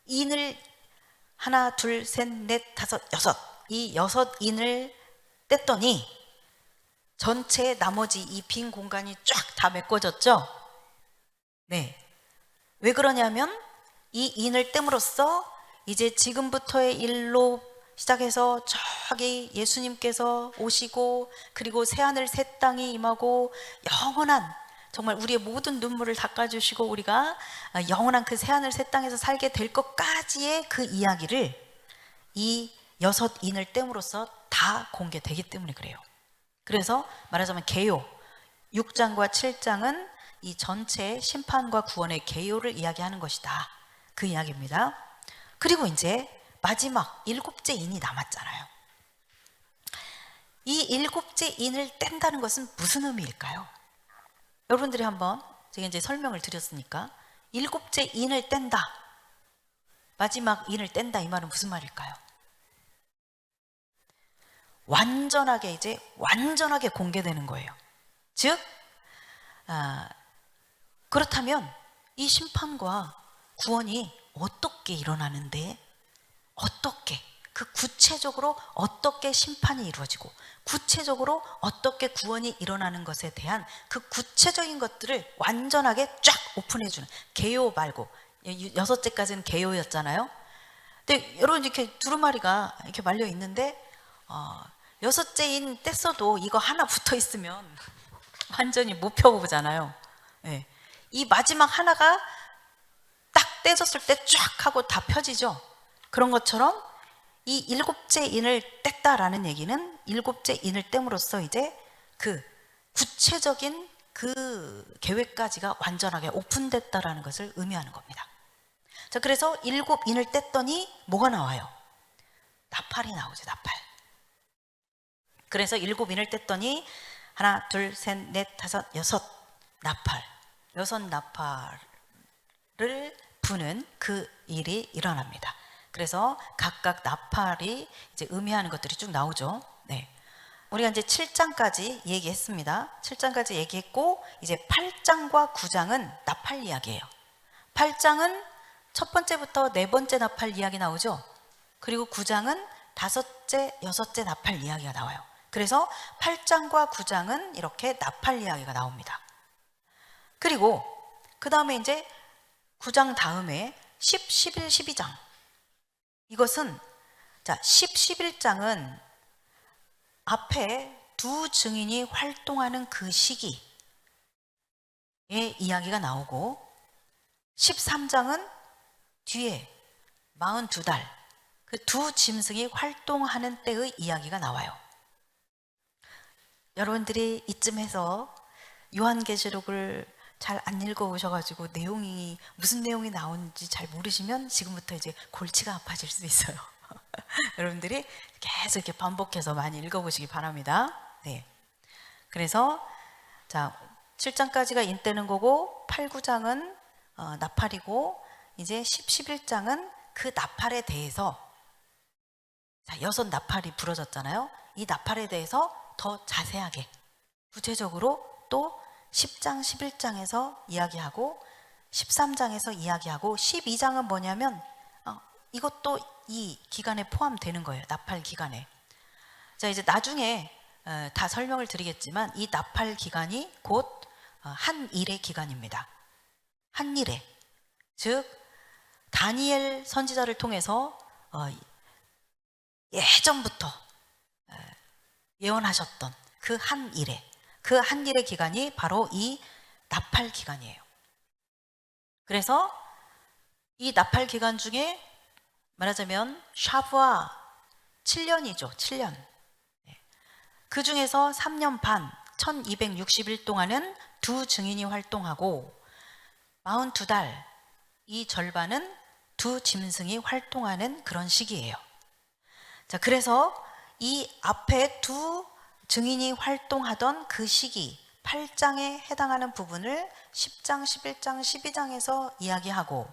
인을 하나, 둘, 셋, 넷, 다섯, 여섯, 이 6인을 뗐더니 전체 나머지 이 빈 공간이 쫙 다 메꿔졌죠? 네. 왜 그러냐면 이 인을 땜으로써 이제 지금부터의 일로 시작해서 저기 예수님께서 오시고, 그리고 새하늘 새 땅이 임하고 영원한, 정말 우리의 모든 눈물을 닦아주시고 우리가 영원한 그 새하늘 새 땅에서 살게 될 것까지의 그 이야기를 이 6인을 땜으로써 다 공개되기 때문에 그래요. 그래서 말하자면 개요, 6장과 7장은 이 전체 심판과 구원의 개요를 이야기하는 것이다, 그 이야기입니다. 그리고 이제 마지막 7째 인이 남았잖아요. 이 7째 인을 뗀다는 것은 무슨 의미일까요? 여러분들이 한번, 제가 이제 설명을 드렸으니까 7째 인을 뗀다, 마지막 인을 뗀다, 이 말은 무슨 말일까요? 완전하게, 이제 완전하게 공개되는 거예요. 즉 그렇다면 이 심판과 구원이 어떻게 일어나는데, 어떻게, 그 구체적으로 어떻게 심판이 이루어지고 구체적으로 어떻게 구원이 일어나는 것에 대한 그 구체적인 것들을 완전하게 쫙 오픈해주는, 개요 말고 6째까지는 개요였잖아요. 근데 여러분 이렇게 두루마리가 이렇게 말려 있는데 6째인 뗐어도 이거 하나 붙어 있으면 완전히 못 펴보잖아요. 네. 이 마지막 하나가 딱 떼졌을 때 쫙 하고 다 펴지죠. 그런 것처럼 이 7째 인을 뗐다라는 얘기는 7째 인을 땜으로써 이제 그 구체적인 그 계획까지가 완전하게 오픈됐다라는 것을 의미하는 겁니다. 자, 그래서 7인을 뗐더니 뭐가 나와요? 나팔이 나오죠, 나팔. 그래서 7인을 뗐더니 하나, 둘, 셋, 넷, 다섯, 6 나팔, 6 나팔을 부는 그 일이 일어납니다. 그래서 각각 나팔이 이제 의미하는 것들이 쭉 나오죠. 네. 우리가 이제 7장까지 얘기했습니다. 7장까지 얘기했고 이제 8장과 9장은 나팔 이야기예요. 8장은 첫 번째부터 네 번째 나팔 이야기 나오죠. 그리고 9장은 다섯째, 여섯째 나팔 이야기가 나와요. 그래서 8장과 9장은 이렇게 나팔 이야기가 나옵니다. 그리고 그 다음에 이제 9장 다음에 10, 11, 12장. 이것은 자 10, 11장은 앞에 두 증인이 활동하는 그 시기의 이야기가 나오고 13장은 뒤에 42달 그 두 짐승이 활동하는 때의 이야기가 나와요. 여러분들이 이쯤에서 요한계시록을 잘 안 읽어오셔가지고 내용이 무슨 내용이 나오는지 잘 모르시면 지금부터 이제 골치가 아파질 수 있어요. 여러분들이 계속 이렇게 반복해서 많이 읽어보시기 바랍니다. 네. 그래서 자 7장까지가 인되는 거고 8, 9장은 나팔이고 이제 10, 11장은 그 나팔에 대해서 자, 6 나팔이 부러졌잖아요. 이 나팔에 대해서 더 자세하게 구체적으로 또 10장, 11장에서 이야기하고 13장에서 이야기하고 12장은 뭐냐면 이것도 이 기간에 포함되는 거예요. 나팔 기간에. 자 이제 나중에 다 설명을 드리겠지만 이 나팔 기간이 곧 한일의 기간입니다. 한일의 즉 다니엘 선지자를 통해서 예전부터 예언하셨던 그 한일의 기간이 바로 이 나팔 기간이에요. 그래서 이 나팔 기간 중에 말하자면 샤브아 7년이죠. 7년. 그 중에서 3년 반 1260일 동안은 두 증인이 활동하고 42달 이 절반은 두 짐승이 활동하는 그런 시기예요. 자, 그래서 이 앞에 두 증인이 활동하던 그 시기 8장에 해당하는 부분을 10장, 11장, 12장에서 이야기하고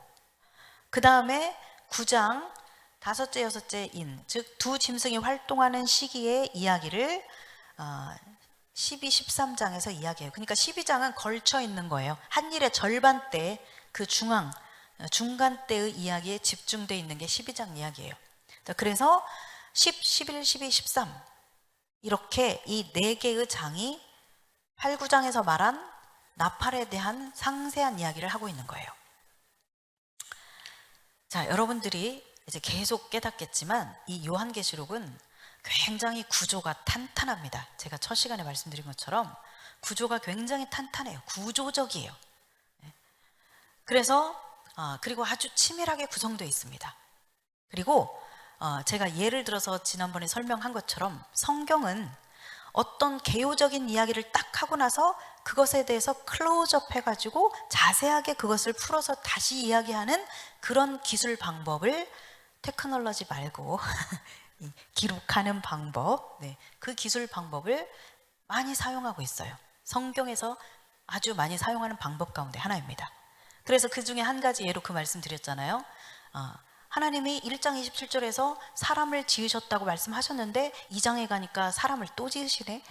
그 다음에 9장 다섯째, 여섯째 인, 즉 두 짐승이 활동하는 시기의 이야기를 12, 13장에서 이야기해요. 그러니까 12장은 걸쳐 있는 거예요. 한일의 절반 때 그 중간 때의 이야기에 집중되어 있는 게 12장 이야기예요. 그래서 10, 11, 12, 13 이렇게 이 네 개의 장이 8, 9장에서 말한 나팔에 대한 상세한 이야기를 하고 있는 거예요. 자, 여러분들이 이제 계속 깨닫겠지만 이 요한계시록은 굉장히 구조가 탄탄합니다. 제가 첫 시간에 말씀드린 것처럼 구조가 굉장히 탄탄해요. 구조적이에요. 그래서 그리고 아주 치밀하게 구성되어 있습니다. 그리고 제가 예를 들어서 지난번에 설명한 것처럼 성경은 어떤 개요적인 이야기를 딱 하고 나서 그것에 대해서 클로즈업 해가지고 자세하게 그것을 풀어서 다시 이야기하는 그런 기술 방법을 테크놀로지 말고 기록하는 방법, 그 기술 방법을 많이 사용하고 있어요. 성경에서 아주 많이 사용하는 방법 가운데 하나입니다. 그래서 그 중에 한 가지 예로 그 말씀 드렸잖아요. 하나님이 1장 27절에서 사람을 지으셨다고 말씀하셨는데 2장에 가니까 사람을 또 지으시네.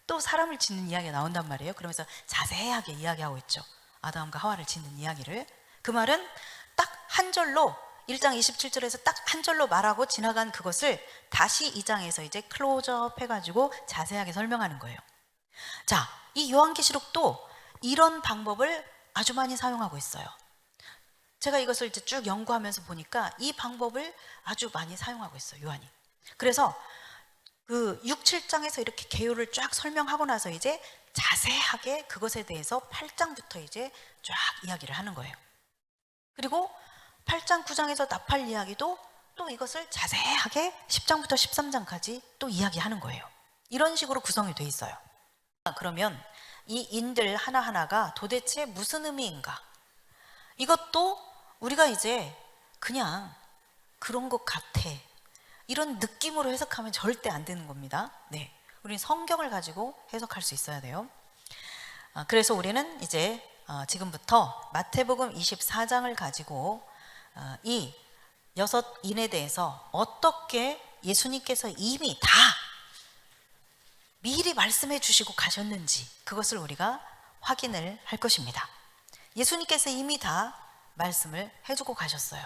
또 사람을 짓는 이야기가 나온단 말이에요. 그러면서 자세하게 이야기하고 있죠. 아담과 하와를 짓는 이야기를. 그 말은 딱 한 절로 1장 27절에서 딱 한 절로 말하고 지나간 그것을 다시 2장에서 이제 클로즈업 해가지고 자세하게 설명하는 거예요. 자, 이 요한계시록도 이런 방법을 아주 많이 사용하고 있어요. 제가 이것을 이제 쭉 연구하면서 보니까 이 방법을 아주 많이 사용하고 있어요, 요한이. 그래서 그 6, 7장에서 이렇게 개요를 쫙 설명하고 나서 이제 자세하게 그것에 대해서 8장부터 이제 쫙 이야기를 하는 거예요. 그리고 8장, 9장에서 나팔 이야기도 또 이것을 자세하게 10장부터 13장까지 또 이야기하는 거예요. 이런 식으로 구성이 돼 있어요. 그러면 이 인들 하나하나가 도대체 무슨 의미인가? 이것도 우리가 이제 그냥 그런 것 같아 이런 느낌으로 해석하면 절대 안 되는 겁니다. 네, 우리는 성경을 가지고 해석할 수 있어야 돼요. 그래서 우리는 이제 지금부터 마태복음 24장을 가지고 이 여섯 인에 대해서 어떻게 예수님께서 이미 다 미리 말씀해 주시고 가셨는지 그것을 우리가 확인을 할 것입니다. 예수님께서 이미 다 말씀을 해주고 가셨어요.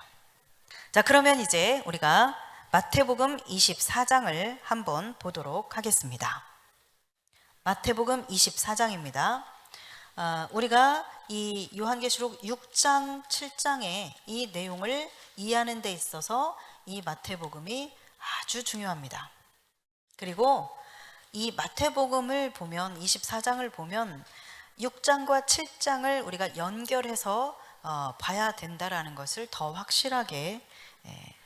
자, 그러면 이제 우리가 마태복음 24장을 한번 보도록 하겠습니다. 마태복음 24장입니다. 우리가 이 요한계시록 6장, 7장의 이 내용을 이해하는 데 있어서 이 마태복음이 아주 중요합니다. 그리고 이 마태복음을 보면 24장을 보면 6장과 7장을 우리가 연결해서 봐야 된다라는 것을 더 확실하게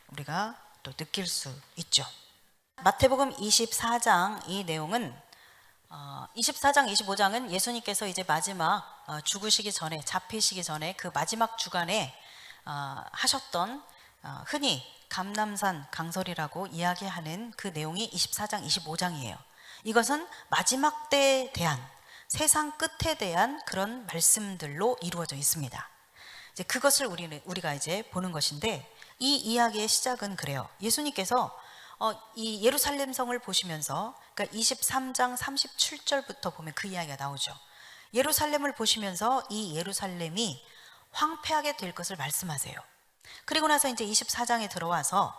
우리가 또 느낄 수 있죠. 마태복음 24장 이 내용은 24장, 25장은 예수님께서 이제 마지막 죽으시기 전에, 잡히시기 전에 그 마지막 주간에 하셨던 흔히 감람산 강설이라고 이야기하는 그 내용이 24장, 25장이에요. 이것은 마지막 때에 대한, 세상 끝에 대한 그런 말씀들로 이루어져 있습니다. 이제 그것을 우리가 이제 보는 것인데, 이 이야기의 시작은 그래요. 예수님께서 이 예루살렘 성을 보시면서, 그러니까 23장 37절부터 보면 그 이야기가 나오죠. 예루살렘을 보시면서 이 예루살렘이 황폐하게 될 것을 말씀하세요. 그리고 나서 이제 24장에 들어와서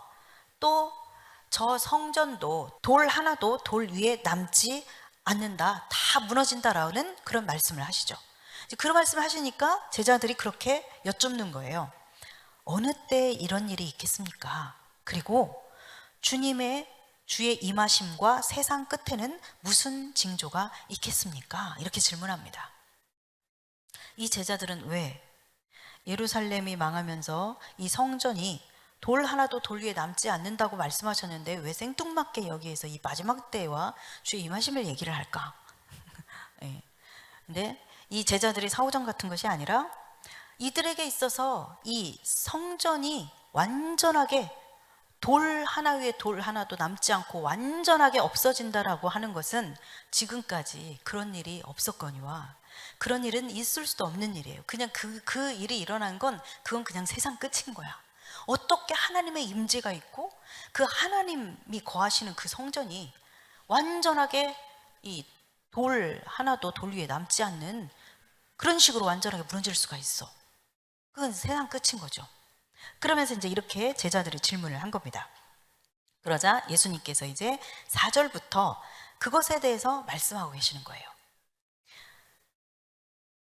또 저 성전도 돌 하나도 돌 위에 남지 않는다, 다 무너진다라는 그런 말씀을 하시죠. 그런 말씀을 하시니까 제자들이 그렇게 여쭙는 거예요. 어느 때에 이런 일이 있겠습니까? 그리고 주님의 주의 임하심과 세상 끝에는 무슨 징조가 있겠습니까? 이렇게 질문합니다. 이 제자들은 왜 예루살렘이 망하면서 이 성전이 돌 하나도 돌 위에 남지 않는다고 말씀하셨는데 왜 생뚱맞게 여기에서 이 마지막 때와 주의 임하심을 얘기를 할까? 네. 근데 이 제자들이 사오정 같은 것이 아니라 이들에게 있어서 이 성전이 완전하게 돌 하나 위에 돌 하나도 남지 않고 완전하게 없어진다라고 하는 것은 지금까지 그런 일이 없었거니와 그런 일은 있을 수도 없는 일이에요. 그냥 그 일이 일어난 건 그건 그냥 세상 끝인 거야. 어떻게 하나님의 임재가 있고 그 하나님이 거하시는 그 성전이 완전하게 이 돌 하나도 돌 위에 남지 않는 그런 식으로 완전하게 무너질 수가 있어. 그건 세상 끝인 거죠. 그러면서 이제 이렇게 제자들이 질문을 한 겁니다. 그러자 예수님께서 이제 4절부터 그것에 대해서 말씀하고 계시는 거예요.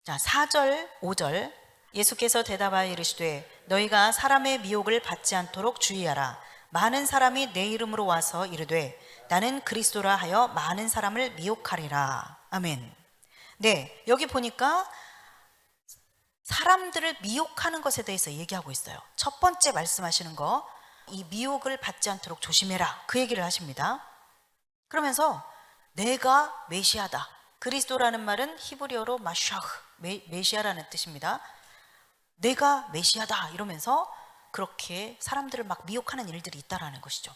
자, 4절, 5절 예수께서 대답하여 이르시되 너희가 사람의 미혹을 받지 않도록 주의하라. 많은 사람이 내 이름으로 와서 이르되 나는 그리스도라 하여 많은 사람을 미혹하리라. 아멘. 네, 여기 보니까 사람들을 미혹하는 것에 대해서 얘기하고 있어요. 첫 번째 말씀하시는 거, 이 미혹을 받지 않도록 조심해라, 그 얘기를 하십니다. 그러면서 내가 메시아다. 그리스도라는 말은 히브리어로 마샤흐, 메시아라는 뜻입니다. 내가 메시아다 이러면서 그렇게 사람들을 막 미혹하는 일들이 있다라는 것이죠.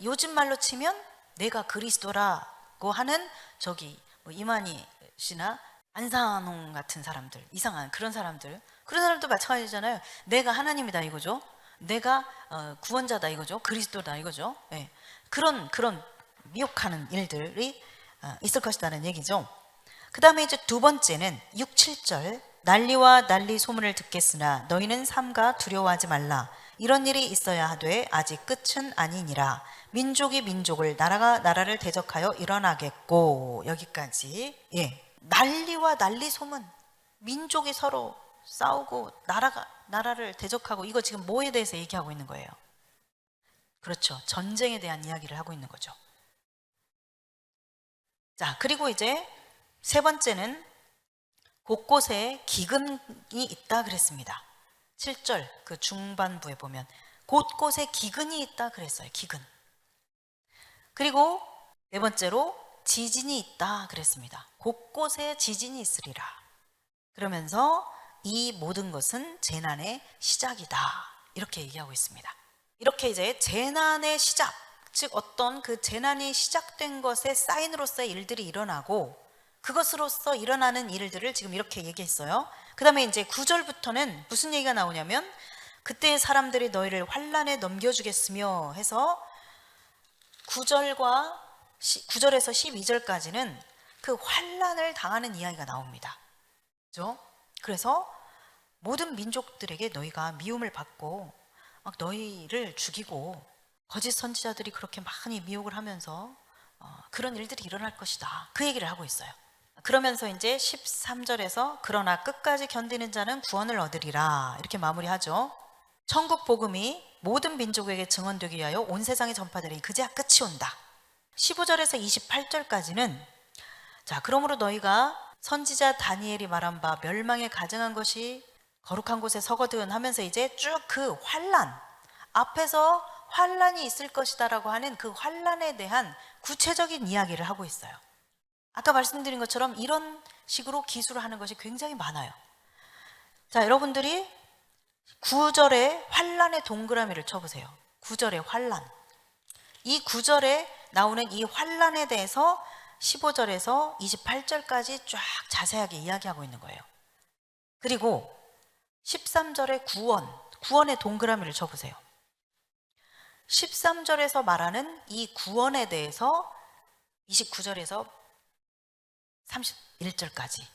요즘 말로 치면 내가 그리스도라고 하는 저기 이만희 씨나 안상홍 같은 사람들, 이상한 그런 사람들도 마찬가지잖아요. 내가 하나님이다 이거죠. 내가 구원자다 이거죠. 그리스도다 이거죠. 네. 그런 미혹하는 일들이 있을 것이라는 얘기죠. 그 다음에 이제 두 번째는 6, 7절 난리와 난리 소문을 듣겠으나 너희는 삼가 두려워하지 말라. 이런 일이 있어야 하되 아직 끝은 아니니라. 민족이 민족을, 나라가 나라를 대적하여 일어나겠고. 여기까지. 예. 난리와 난리 소문, 민족이 서로 싸우고 나라를 대적하고, 이거 지금 뭐에 대해서 얘기하고 있는 거예요? 그렇죠. 전쟁에 대한 이야기를 하고 있는 거죠. 자, 그리고 이제 세 번째는 곳곳에 기근이 있다 그랬습니다. 7절 그 중반부에 보면 곳곳에 기근이 있다 그랬어요. 기근. 그리고 네 번째로 지진이 있다 그랬습니다. 곳곳에 지진이 있으리라. 그러면서 이 모든 것은 재난의 시작이다, 이렇게 얘기하고 있습니다. 이렇게 이제 재난의 시작, 즉 어떤 그 재난이 시작된 것의 사인으로서의 일들이 일어나고 그것으로서 일어나는 일들을 지금 이렇게 얘기했어요. 그 다음에 이제 9절부터는 무슨 얘기가 나오냐면 그때 사람들이 너희를 환난에 넘겨주겠으며 해서 9절과 9절에서 12절까지는 그 환난을 당하는 이야기가 나옵니다. 그죠? 그래서 모든 민족들에게 너희가 미움을 받고 막 너희를 죽이고 거짓 선지자들이 그렇게 많이 미혹을 하면서 그런 일들이 일어날 것이다. 그 얘기를 하고 있어요. 그러면서 이제 13절에서 그러나 끝까지 견디는 자는 구원을 얻으리라 이렇게 마무리하죠. 천국 복음이 모든 민족에게 증언되기 위하여 온 세상에 전파되리니 그제야 끝이 온다. 15절에서 28절까지는 자 그러므로 너희가 선지자 다니엘이 말한 바 멸망에 가증한 것이 거룩한 곳에 서거든 하면서 이제 쭉 그 환난 앞에서 환난이 있을 것이다 라고 하는 그 환난에 대한 구체적인 이야기를 하고 있어요. 아까 말씀드린 것처럼 이런 식으로 기술을 하는 것이 굉장히 많아요. 자, 여러분들이 9절에 환난의 동그라미를 쳐보세요. 9절의 환난. 이 9절에 나오는 이 환난에 대해서 15절에서 28절까지 쫙 자세하게 이야기하고 있는 거예요. 그리고 13절의 구원의 동그라미를 쳐보세요. 13절에서 말하는 이 구원에 대해서 29절에서 31절까지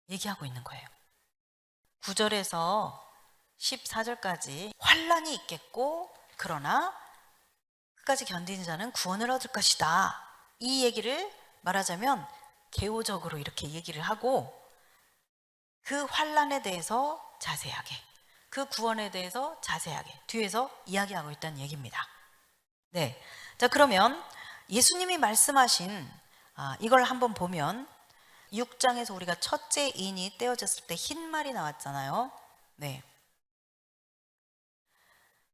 얘기하고 있는 거예요. 9절에서 14절까지 환난이 있겠고 그러나 끝까지 견디는 자는 구원을 얻을 것이다. 이 얘기를 말하자면 개요적으로 이렇게 얘기를 하고 그 환난에 대해서 자세하게 그 구원에 대해서 자세하게 뒤에서 이야기하고 있다는 얘기입니다. 네, 자 그러면 예수님이 말씀하신 이걸 한번 보면 6장에서 우리가 첫째 인이 떼어졌을 때 흰 말이 나왔잖아요. 네.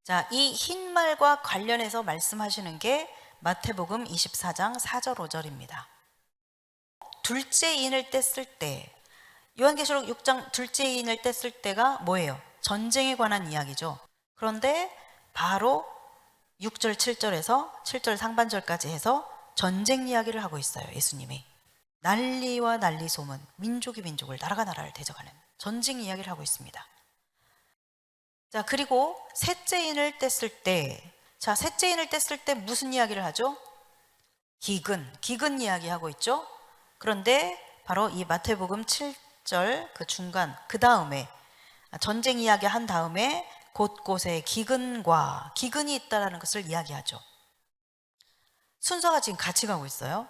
자, 이 흰 말과 관련해서 말씀하시는 게 마태복음 24장 4절 5절입니다. 둘째 인을 뗐을 때 요한계시록 6장 둘째 인을 뗐을 때가 뭐예요? 전쟁에 관한 이야기죠. 그런데 바로 6절 7절에서 7절 상반절까지 해서 전쟁 이야기를 하고 있어요. 예수님이 난리와 난리 소문, 민족이 민족을 나라가 나라를 대적하는 전쟁 이야기를 하고 있습니다. 자 그리고 셋째 인을 뗐을 때 자 셋째 인을 뗐을 때 무슨 이야기를 하죠? 기근 이야기 하고 있죠. 그런데 바로 이 마태복음 7절 그 중간 그 다음에 전쟁 이야기 한 다음에 곳곳에 기근이 있다라는 것을 이야기하죠. 순서가 지금 같이 가고 있어요.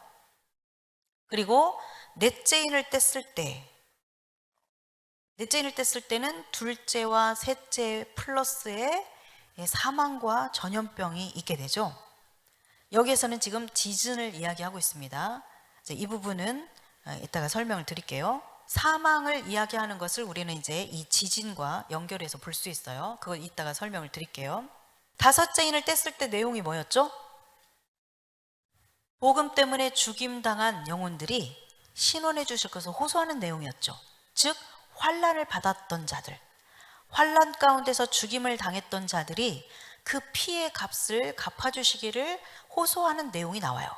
그리고 넷째 인을 뗐을 때는 둘째와 셋째 플러스에 사망과 전염병이 있게 되죠. 여기에서는 지금 지진을 이야기하고 있습니다. 이 부분은 이따가 설명을 드릴게요. 사망을 이야기하는 것을 우리는 이제 이 지진과 연결해서 볼 수 있어요. 그걸 이따가 설명을 드릴게요. 다섯째 인을 뗐을 때 내용이 뭐였죠? 복음 때문에 죽임당한 영혼들이 신원해 주실 것을 호소하는 내용이었죠. 즉 환난을 받았던 자들, 환난 가운데서 죽임을 당했던 자들이 그 피의 값을 갚아주시기를 호소하는 내용이 나와요.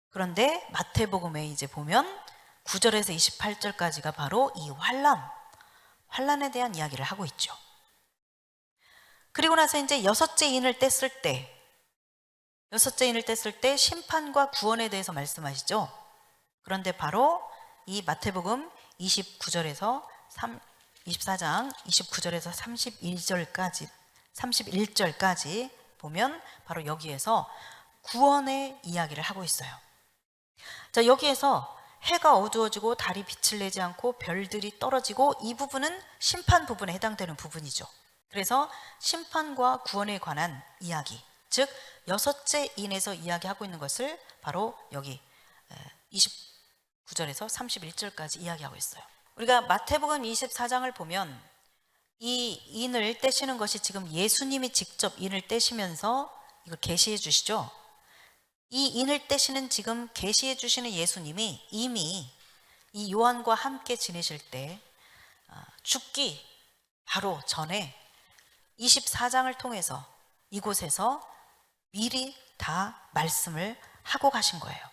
그런데 마태복음에 이제 보면 9절에서 28절까지가 바로 이 환난에 대한 이야기를 하고 있죠. 그리고 나서 이제 여섯째 인을 뗐을 때 심판과 구원에 대해서 말씀하시죠. 그런데 바로 이 마태복음 24장 29절에서 31절까지 보면 바로 여기에서 구원의 이야기를 하고 있어요. 자, 여기에서 해가 어두워지고 달이 빛을 내지 않고 별들이 떨어지고 이 부분은 심판 부분에 해당되는 부분이죠. 그래서 심판과 구원에 관한 이야기, 즉 여섯째 인에서 이야기하고 있는 것을 바로 여기 29절에서 31절까지 이야기하고 있어요. 우리가 마태복음 24장을 보면 이 인을 떼시는 것이 지금 예수님이 직접 인을 떼시면서 이걸 계시해 주시죠. 이 인을 떼시는 지금 계시해 주시는 예수님이 이미 이 요한과 함께 지내실 때 죽기 바로 전에 24장을 통해서 이곳에서 미리 다 말씀을 하고 가신 거예요.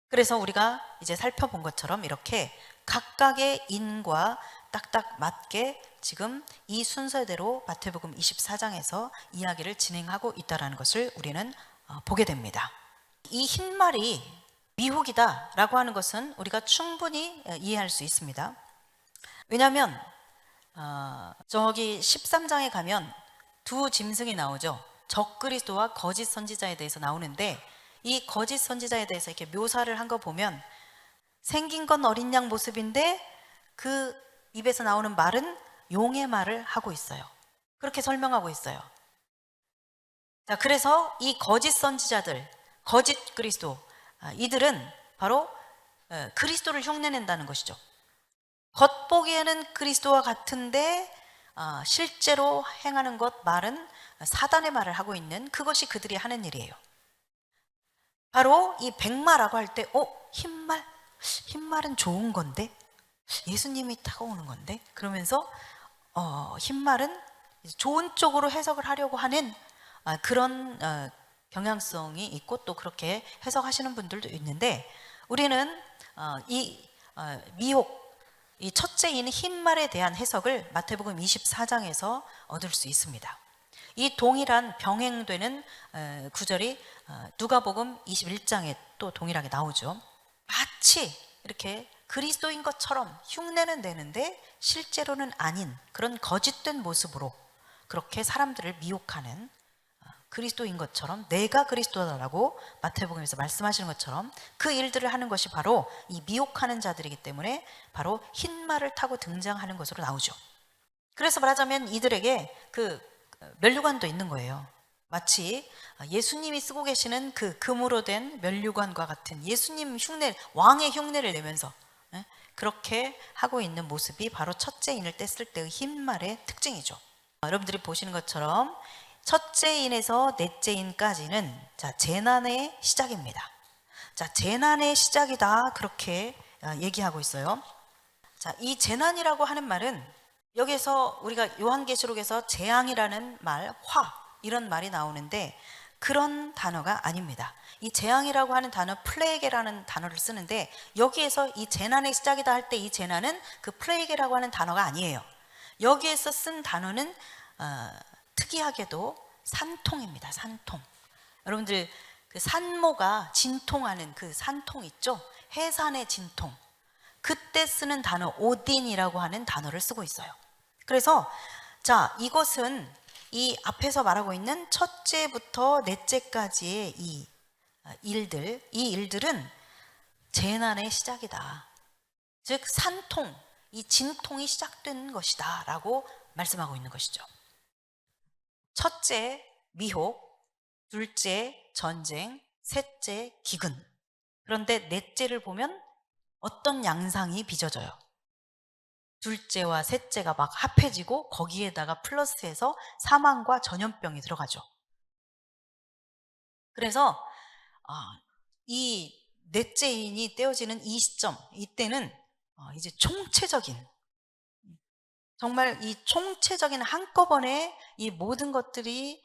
그래서 우리가 이제 살펴본 것처럼 이렇게 각각의 인과 딱딱 맞게 지금 이 순서대로 마태복음 24장에서 이야기를 진행하고 있다는 것을 우리는 보게 됩니다. 이 흰말이 미혹이다라고 하는 것은 우리가 충분히 이해할 수 있습니다. 왜냐하면 저기 13장에 가면 두 짐승이 나오죠. 적그리스도와 거짓 선지자에 대해서 나오는데, 이 거짓 선지자에 대해서 이렇게 묘사를 한 거 보면 생긴 건 어린 양 모습인데 그 입에서 나오는 말은 용의 말을 하고 있어요. 그렇게 설명하고 있어요. 자, 그래서 이 거짓 선지자들, 거짓 그리스도, 이들은 바로 그리스도를 흉내낸다는 것이죠. 겉보기에는 그리스도와 같은데 실제로 행하는 것, 말은 사단의 말을 하고 있는, 그것이 그들이 하는 일이에요. 바로 이 백마라고 할 때 흰말? 흰말은 좋은 건데? 예수님이 타고 오는 건데? 그러면서 흰말은 좋은 쪽으로 해석을 하려고 하는 그런 경향성이 있고, 또 그렇게 해석하시는 분들도 있는데, 우리는 이 미혹, 이 첫째인 흰말에 대한 해석을 마태복음 24장에서 얻을 수 있습니다. 이 동일한 병행되는 구절이 누가복음 21장에 또 동일하게 나오죠. 마치 이렇게 그리스도인 것처럼 흉내는 내는데 실제로는 아닌 그런 거짓된 모습으로 그렇게 사람들을 미혹하는, 그리스도인 것처럼 내가 그리스도다라고 마태복음에서 말씀하시는 것처럼 그 일들을 하는 것이 바로 이 미혹하는 자들이기 때문에 바로 흰말을 타고 등장하는 것으로 나오죠. 그래서 말하자면 이들에게 그 면류관도 있는 거예요. 마치 예수님이 쓰고 계시는 그 금으로 된 면류관과 같은, 예수님 흉내, 왕의 흉내를 내면서 그렇게 하고 있는 모습이 바로 첫째인을 뗐을 때의 흰말의 특징이죠. 여러분들이 보시는 것처럼 첫째인에서 넷째인까지는 재난의 시작입니다. 재난의 시작이다, 그렇게 얘기하고 있어요. 이 재난이라고 하는 말은 여기서 우리가 요한계시록에서 재앙이라는 말, 화, 이런 말이 나오는데 그런 단어가 아닙니다. 이 재앙이라고 하는 단어, 플레이게라는 단어를 쓰는데 여기에서 이 재난의 시작이다 할 때 이 재난은 그 플레이게라고 하는 단어가 아니에요. 여기에서 쓴 단어는 특이하게도 산통입니다. 산통. 여러분들 그 산모가 진통하는 그 산통 있죠? 해산의 진통. 그때 쓰는 단어 오딘이라고 하는 단어를 쓰고 있어요. 그래서 이것은 이 앞에서 말하고 있는 첫째부터 넷째까지의 이 일들은 재난의 시작이다. 즉 산통, 이 진통이 시작된 것이다 라고 말씀하고 있는 것이죠. 첫째 미혹, 둘째 전쟁, 셋째 기근. 그런데 넷째를 보면 어떤 양상이 빚어져요. 둘째와 셋째가 막 합해지고 거기에다가 플러스해서 사망과 전염병이 들어가죠. 그래서 이 넷째인이 떼어지는 이 시점, 이때는 이제 총체적인, 정말 이 총체적인 한꺼번에 이 모든 것들이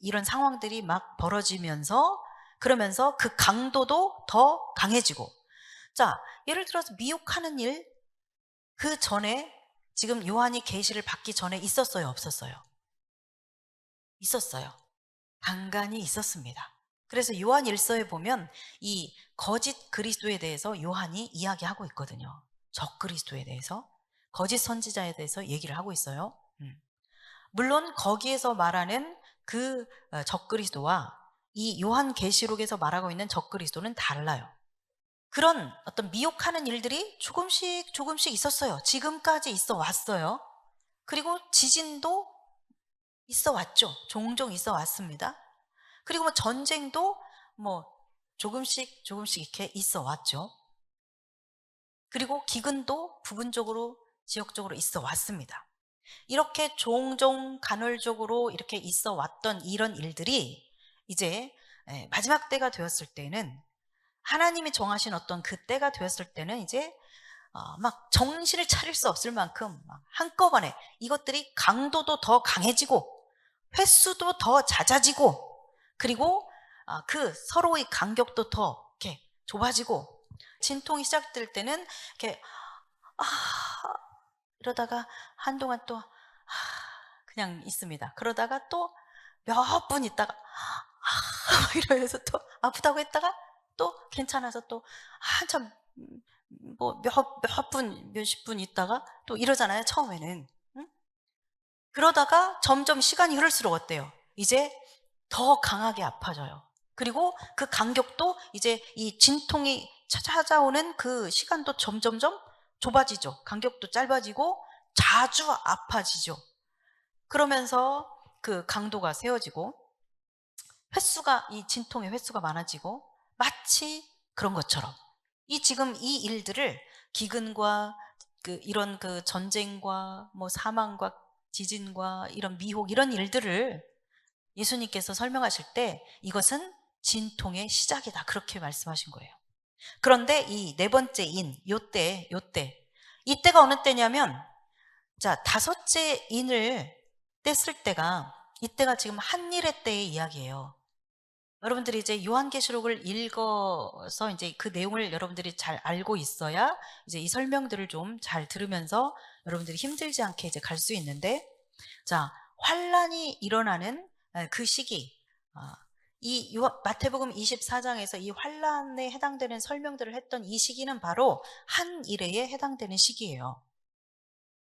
이런 상황들이 막 벌어지면서, 그러면서 그 강도도 더 강해지고, 예를 들어서 미혹하는 일, 그 전에 지금 요한이 계시를 받기 전에 있었어요, 없었어요? 있었어요. 간간히 있었습니다. 그래서 요한 1서에 보면 이 거짓 그리스도에 대해서 요한이 이야기하고 있거든요. 적 그리스도에 대해서, 거짓 선지자에 대해서 얘기를 하고 있어요. 물론 거기에서 말하는 그 적 그리스도와 이 요한 계시록에서 말하고 있는 적 그리스도는 달라요. 그런 어떤 미혹하는 일들이 조금씩 조금씩 있었어요. 지금까지 있어 왔어요. 그리고 지진도 있어 왔죠. 종종 있어 왔습니다. 그리고 전쟁도 조금씩 조금씩 이렇게 있어 왔죠. 그리고 기근도 부분적으로, 지역적으로 있어 왔습니다. 이렇게 종종 간헐적으로 이렇게 있어 왔던 이런 일들이 이제 마지막 때가 되었을 때는, 하나님이 정하신 어떤 그 때가 되었을 때는 이제 막 정신을 차릴 수 없을 만큼 막 한꺼번에 이것들이 강도도 더 강해지고 횟수도 더 잦아지고, 그리고 그 서로의 간격도 더 이렇게 좁아지고, 진통이 시작될 때는 이렇게 이러다가 한동안 또 그냥 있습니다. 그러다가 또 몇 분 있다가 이러면서 또 아프다고 했다가 또 괜찮아서 또 한참 뭐 몇십 분 있다가 또 이러잖아요, 처음에는. 응? 그러다가 점점 시간이 흐를수록 어때요? 이제 더 강하게 아파져요. 그리고 그 간격도 이제 이 진통이 찾아오는 그 시간도 점점점 좁아지죠. 간격도 짧아지고 자주 아파지죠. 그러면서 그 강도가 세워지고 횟수가, 이 진통의 횟수가 많아지고 마치 그런 것처럼 지금 이 일들을 기근과 이런 전쟁과 뭐 사망과 지진과 이런 미혹, 이런 일들을 예수님께서 설명하실 때 이것은 진통의 시작이다, 그렇게 말씀하신 거예요. 그런데 이 네 번째 요때 이때가 어느 때냐면, 자, 다섯째 인을 뗐을 때가, 이때가 지금 한일의 때의 이야기예요. 여러분들이 이제 요한계시록을 읽어서 이제 그 내용을 여러분들이 잘 알고 있어야 이제 이 설명들을 좀 잘 들으면서 여러분들이 힘들지 않게 이제 갈 수 있는데, 자, 환란이 일어나는 그 시기, 이 마태복음 24장에서 이 환란에 해당되는 설명들을 했던 이 시기는 바로 한 일회에 해당되는 시기예요.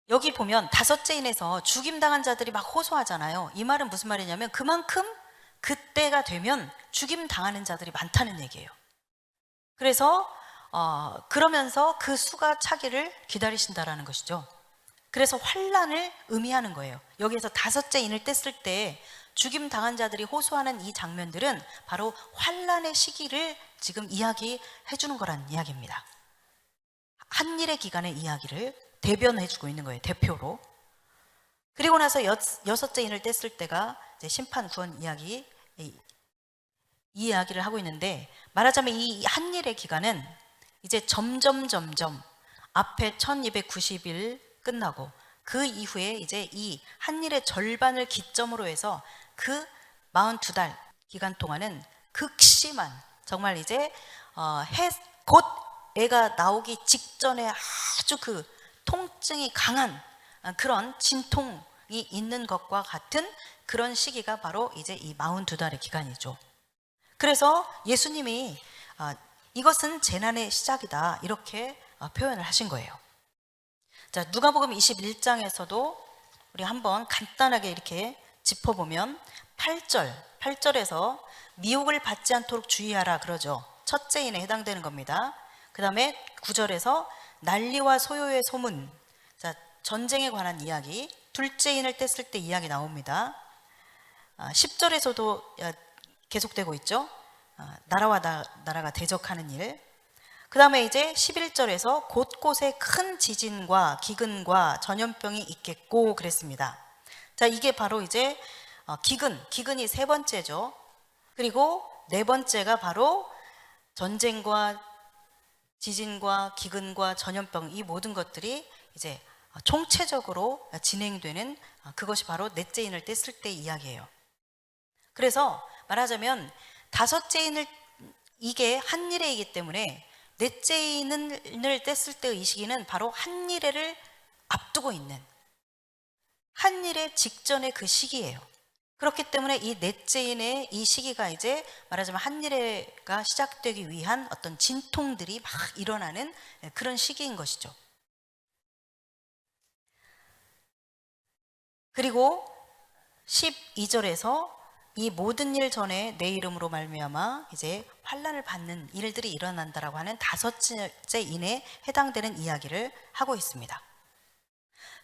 여기 보면 다섯째 인에서 죽임당한 자들이 막 호소하잖아요. 이 말은 무슨 말이냐면 그만큼 그때가 되면 죽임당하는 자들이 많다는 얘기예요. 그래서 그러면서 그 수가 차기를 기다리신다라는 것이죠. 그래서 환란을 의미하는 거예요. 여기에서 다섯째 인을 뗐을 때 죽임당한 자들이 호소하는 이 장면들은 바로 환란의 시기를 지금 이야기해 주는 거란 이야기입니다. 한일의 기간의 이야기를 대변해 주고 있는 거예요, 대표로. 그리고 나서 여섯째 인을 뗐을 때가 이제 심판 구원 이야기, 이 이야기를 하고 있는데, 말하자면 이 한일의 기간은 이제 점점 앞에 1290일 끝나고 그 이후에 이제 이 한일의 절반을 기점으로 해서 그 42달 기간 동안은 극심한, 정말 이제 곧 애가 나오기 직전에 아주 그 통증이 강한 그런 진통이 있는 것과 같은 그런 시기가 바로 이제 이 42달의 기간이죠. 그래서 예수님이 이것은 재난의 시작이다, 이렇게 표현을 하신 거예요. 자, 누가복음 21장에서도 우리 한번 간단하게 이렇게 짚어보면 8절에서 미혹을 받지 않도록 주의하라 그러죠. 첫째 인에 해당되는 겁니다. 그 다음에 9절에서 난리와 소요의 소문, 자, 전쟁에 관한 이야기, 둘째 인을 뗐을 때 이야기 나옵니다. 10절에서도 계속되고 있죠. 나라와 나라가 대적하는 일. 그 다음에 이제 11절에서 곳곳에 큰 지진과 기근과 전염병이 있겠고 그랬습니다. 자, 이게 바로 이제 기근이 세 번째죠. 그리고 네 번째가 바로 전쟁과 지진과 기근과 전염병, 이 모든 것들이 이제 총체적으로 진행되는 그것이 바로 넷째 인을 뗐을 때 이야기예요. 그래서 말하자면 다섯째 인을, 이게 한일회이기 때문에 넷째 인을 뗐을 때의 이 시기는 바로 한일회를 앞두고 있는, 한일회 직전의 그 시기예요. 그렇기 때문에 이 넷째 인의 이 시기가 이제 말하자면 한일회가 시작되기 위한 어떤 진통들이 막 일어나는 그런 시기인 것이죠. 그리고 12절에서 이 모든 일 전에 내 이름으로 말미암아 이제 환난을 받는 일들이 일어난다라고 하는 다섯째 인에 해당되는 이야기를 하고 있습니다.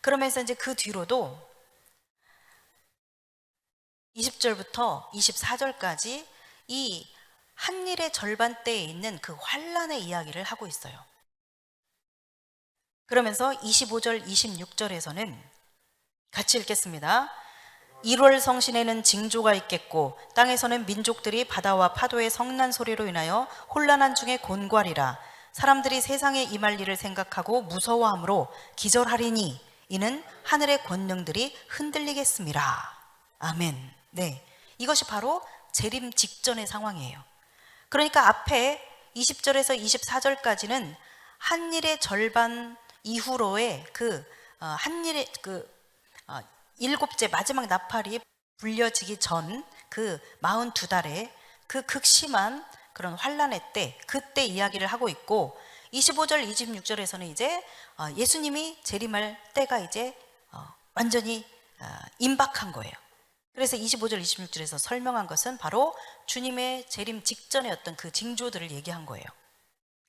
그러면서 이제 그 뒤로도 20절부터 24절까지 이 한일의 절반 때에 있는 그 환난의 이야기를 하고 있어요. 그러면서 25절, 26절에서는 같이 읽겠습니다. 1월 성신에는 징조가 있겠고 땅에서는 민족들이 바다와 파도의 성난 소리로 인하여 혼란한 중에 곤괄이라. 사람들이 세상에 임할 일을 생각하고 무서워함으로 기절하리니 이는 하늘의 권능들이 흔들리겠습니다. 아멘. 네, 이것이 바로 재림 직전의 상황이에요. 그러니까 앞에 20절에서 24절까지는 한일의 절반 이후로의 한일의 일곱째 마지막 나팔이 불려지기 전 그 42달의 그 극심한 그런 환란의 때, 그때 이야기를 하고 있고, 25절, 26절에서는 이제 예수님이 재림할 때가 이제 완전히 임박한 거예요. 그래서 25절, 26절에서 설명한 것은 바로 주님의 재림 직전의 어떤 그 징조들을 얘기한 거예요.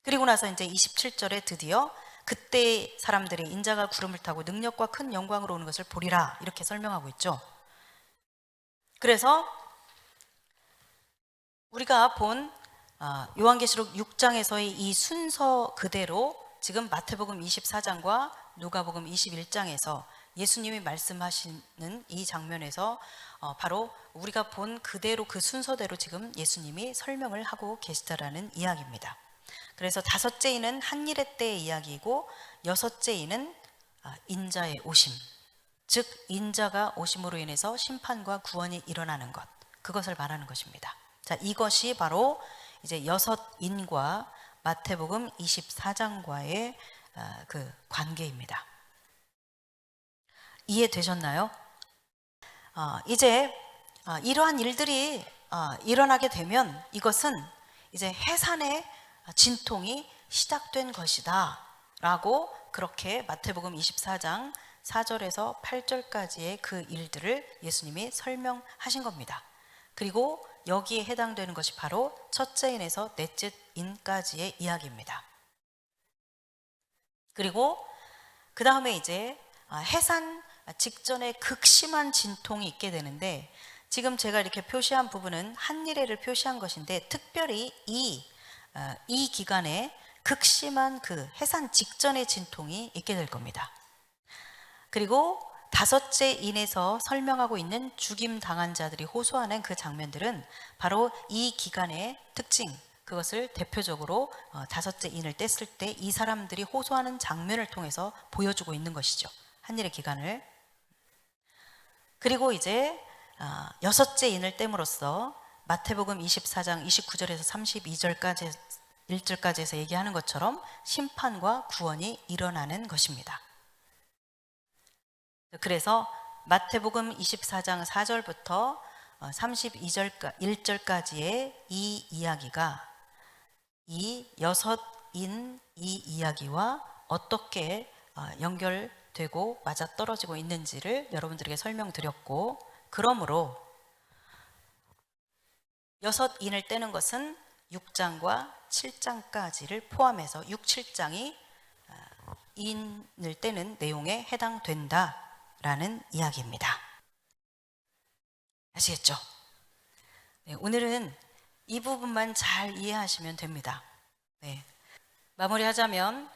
그리고 나서 이제 27절에 드디어 그때 사람들이 인자가 구름을 타고 능력과 큰 영광으로 오는 것을 보리라, 이렇게 설명하고 있죠. 그래서 우리가 본 요한계시록 6장에서의 이 순서 그대로 지금 마태복음 24장과 누가복음 21장에서 예수님이 말씀하시는 이 장면에서 바로 우리가 본 그대로 그 순서대로 지금 예수님이 설명을 하고 계시다라는 이야기입니다. 그래서 다섯째 인은 한일의 때의 이야기이고, 여섯째 인은 인자의 오심, 즉 인자가 오심으로 인해서 심판과 구원이 일어나는 것, 그것을 말하는 것입니다. 자, 이것이 바로 이제 여섯 인과 마태복음 24장과의 그 관계입니다. 이해되셨나요? 이제 이러한 일들이 일어나게 되면 이것은 이제 해산의 진통이 시작된 것이다 라고, 그렇게 마태복음 24장 4절에서 8절까지의 그 일들을 예수님이 설명하신 겁니다. 그리고 여기에 해당되는 것이 바로 첫째 인에서 넷째 인까지의 이야기입니다. 그리고 그 다음에 이제 해산 직전에 극심한 진통이 있게 되는데, 지금 제가 이렇게 표시한 부분은 한일회를 표시한 것인데, 특별히 이 기간에 극심한 그 해산 직전의 진통이 있게 될 겁니다. 그리고 다섯째 인에서 설명하고 있는 죽임 당한 자들이 호소하는 그 장면들은 바로 이 기간의 특징, 그것을 대표적으로 다섯째 인을 뗐을 때 이 사람들이 호소하는 장면을 통해서 보여주고 있는 것이죠. 한일의 기간을. 그리고 이제 여섯째 인을 땜으로써 마태복음 24장 29절에서 32절까지 1절까지에서 얘기하는 것처럼 심판과 구원이 일어나는 것입니다. 그래서 마태복음 24장 4절부터 32절 1절까지의 이 이야기가 이 여섯인 이 이야기와 어떻게 연결되고 맞아떨어지고 있는지를 여러분들에게 설명드렸고, 그러므로 여섯인을 떼는 것은 6장과 7장까지를 포함해서 6, 7장이 인을 떼는 내용에 해당된다라는 이야기입니다. 아시겠죠? 네, 오늘은 이 부분만 잘 이해하시면 됩니다. 네. 마무리하자면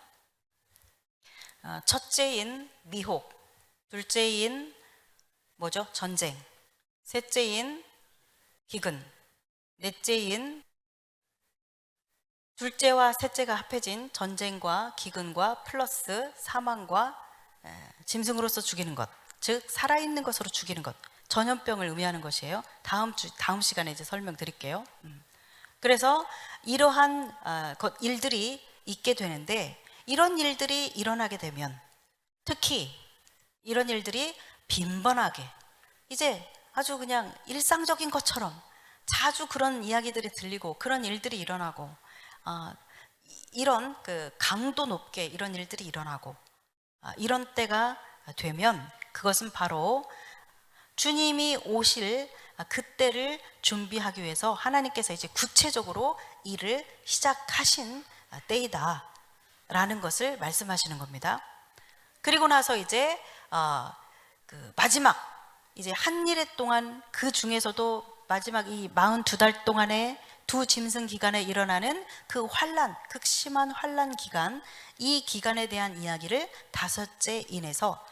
첫째인 미혹, 둘째인 뭐죠? 전쟁, 셋째인 기근, 넷째인 둘째와 셋째가 합해진 전쟁과 기근과 플러스 사망과 짐승으로서 죽이는 것, 즉 살아있는 것으로 죽이는 것, 전염병을 의미하는 것이에요. 다음 시간에 이제 설명드릴게요. 그래서 이러한 일들이 있게 되는데, 이런 일들이 일어나게 되면, 특히 이런 일들이 빈번하게 이제 아주 그냥 일상적인 것처럼 자주 그런 이야기들이 들리고 그런 일들이 일어나고, 이런 그 강도 높게 이런 일들이 일어나고 이런 때가 되면, 그것은 바로 주님이 오실 그때를 준비하기 위해서 하나님께서 이제 구체적으로 일을 시작하신 때이다 라는 것을 말씀하시는 겁니다. 그리고 나서 이제 그 마지막 이제 한일회 동안, 그 중에서도 마지막 이 42달 동안의 두 짐승 기간에 일어나는 그 환란, 극심한 환란 기간, 이 기간에 대한 이야기를 다섯째 인에서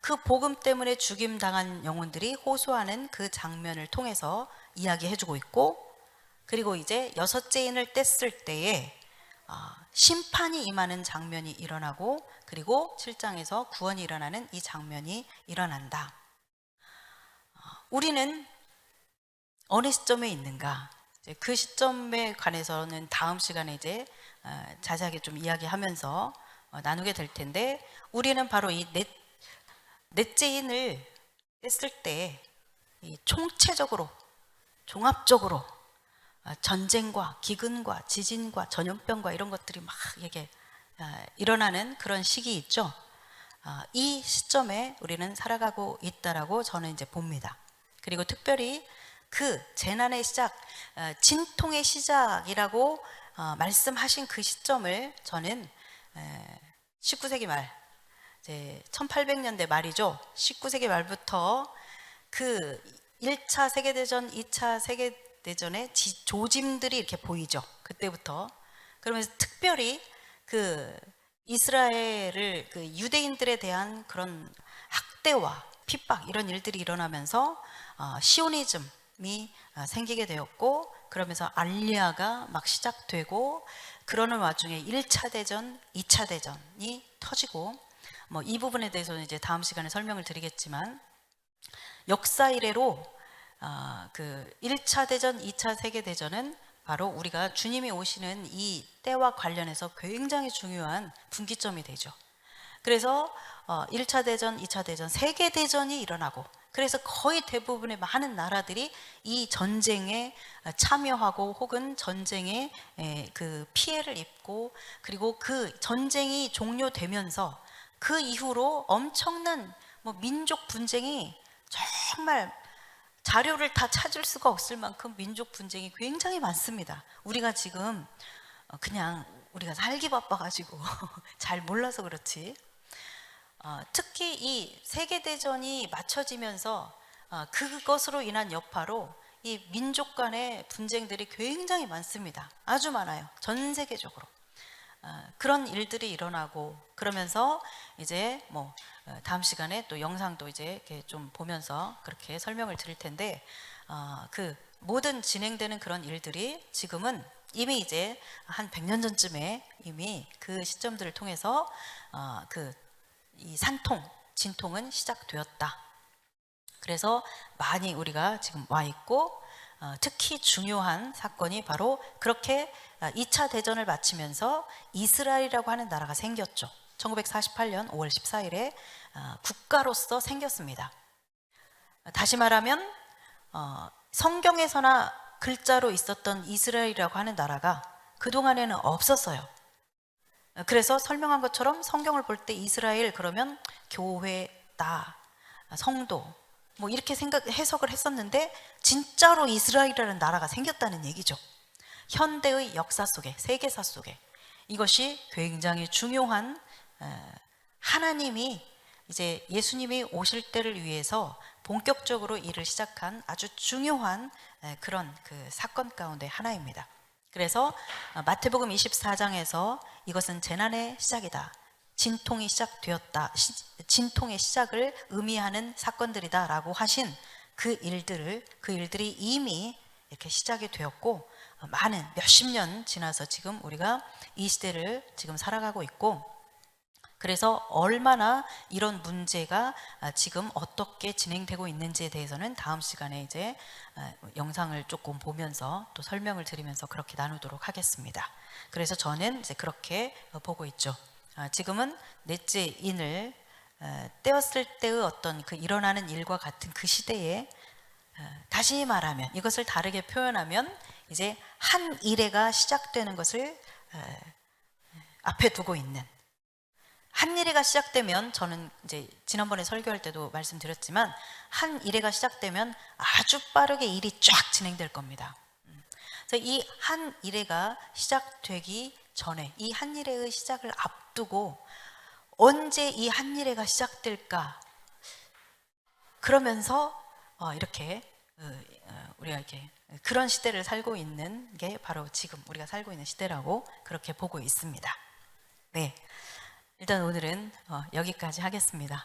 그 복음 때문에 죽임 당한 영혼들이 호소하는 그 장면을 통해서 이야기해주고 있고, 그리고 이제 여섯째 인을 뗐을 때에 심판이 임하는 장면이 일어나고, 그리고 7장에서 구원이 일어나는 이 장면이 일어난다. 우리는 어느 시점에 있는가? 그 시점에 관해서는 다음 시간에 이제 자세하게 좀 이야기하면서 나누게 될 텐데, 우리는 바로 이 넷째 인을 뗐을 때 이 총체적으로 종합적으로 전쟁과 기근과 지진과 전염병과 이런 것들이 막 이게 일어나는 그런 시기 있죠. 이 시점에 우리는 살아가고 있다라고 저는 이제 봅니다. 그리고 특별히 그 재난의 시작, 진통의 시작이라고 말씀하신 그 시점을 저는 19세기 말, 이제 1800년대 말이죠. 19세기 말부터 그 1차 세계대전, 2차 세계대전의 조짐들이 이렇게 보이죠. 그때부터. 그러면서 특별히 그 이스라엘을 그 유대인들에 대한 그런 학대와 핍박 이런 일들이 일어나면서 시오니즘이 생기게 되었고, 그러면서 알리아가 막 시작되고, 그러는 와중에 1차 대전, 2차 대전이 터지고, 뭐 이 부분에 대해서는 이제 다음 시간에 설명을 드리겠지만, 역사 이래로 그 1차 대전, 2차 세계대전은 바로 우리가 주님이 오시는 이 때와 관련해서 굉장히 중요한 분기점이 되죠. 그래서 1차 대전, 2차 대전, 세계대전이 일어나고, 그래서 거의 대부분의 많은 나라들이 이 전쟁에 참여하고 혹은 전쟁에 그 피해를 입고, 그리고 그 전쟁이 종료되면서 그 이후로 엄청난 뭐 민족 분쟁이 정말 자료를 다 찾을 수가 없을 만큼 민족 분쟁이 굉장히 많습니다. 우리가 지금 그냥 우리가 살기 바빠가지고 잘 몰라서 그렇지. 특히 이 세계대전이 맞춰지면서 그것으로 인한 여파로 이 민족 간의 분쟁들이 굉장히 많습니다. 아주 많아요. 전 세계적으로. 그런 일들이 일어나고, 그러면서 이제 뭐 다음 시간에 또 영상도 이제 이렇게 좀 보면서 그렇게 설명을 드릴 텐데, 그 모든 진행되는 그런 일들이 지금은 이미 이제 한 100년 전쯤에 이미 그 시점들을 통해서 이 산통, 진통은 시작되었다. 그래서 많이 우리가 지금 와 있고, 특히 중요한 사건이 바로 그렇게 2차 대전을 마치면서 이스라엘이라고 하는 나라가 생겼죠. 1948년 5월 14일에 국가로서 생겼습니다. 다시 말하면 성경에서나 글자로 있었던 이스라엘이라고 하는 나라가 그동안에는 없었어요. 그래서 설명한 것처럼 성경을 볼 때 이스라엘 그러면 교회, 나, 성도 뭐 이렇게 해석을 했었는데, 진짜로 이스라엘이라는 나라가 생겼다는 얘기죠. 현대의 역사 속에, 세계사 속에 이것이 굉장히 중요한, 하나님이 이제 예수님이 오실 때를 위해서 본격적으로 일을 시작한 아주 중요한 그런 그 사건 가운데 하나입니다. 그래서 마태복음 24장에서 이것은 재난의 시작이다, 진통이 시작되었다, 진통의 시작을 의미하는 사건들이다 라고 하신 그 일들이 이미 이렇게 시작이 되었고, 많은 몇십 년 지나서 지금 우리가 이 시대를 지금 살아가고 있고, 그래서 얼마나 이런 문제가 지금 어떻게 진행되고 있는지에 대해서는 다음 시간에 이제 영상을 조금 보면서 또 설명을 드리면서 그렇게 나누도록 하겠습니다. 그래서 저는 이제 그렇게 보고 있죠. 지금은 넷째 인을 떼었을 때의 어떤 그 일어나는 일과 같은 그 시대에, 다시 말하면 이것을 다르게 표현하면 이제 한 일회가 시작되는 것을 앞에 두고 있는, 한 일회가 시작되면, 저는 이제 지난번에 설교할 때도 말씀드렸지만 한 일회가 시작되면 아주 빠르게 일이 쫙 진행될 겁니다. 그래서 이 한 일회가 시작되기 전에, 이 한 일회의 시작을 앞두고 언제 이 한 일회가 시작될까, 그러면서 이렇게 우리가 이렇게 그런 시대를 살고 있는 게 바로 지금 우리가 살고 있는 시대라고 그렇게 보고 있습니다. 네, 일단 오늘은 여기까지 하겠습니다.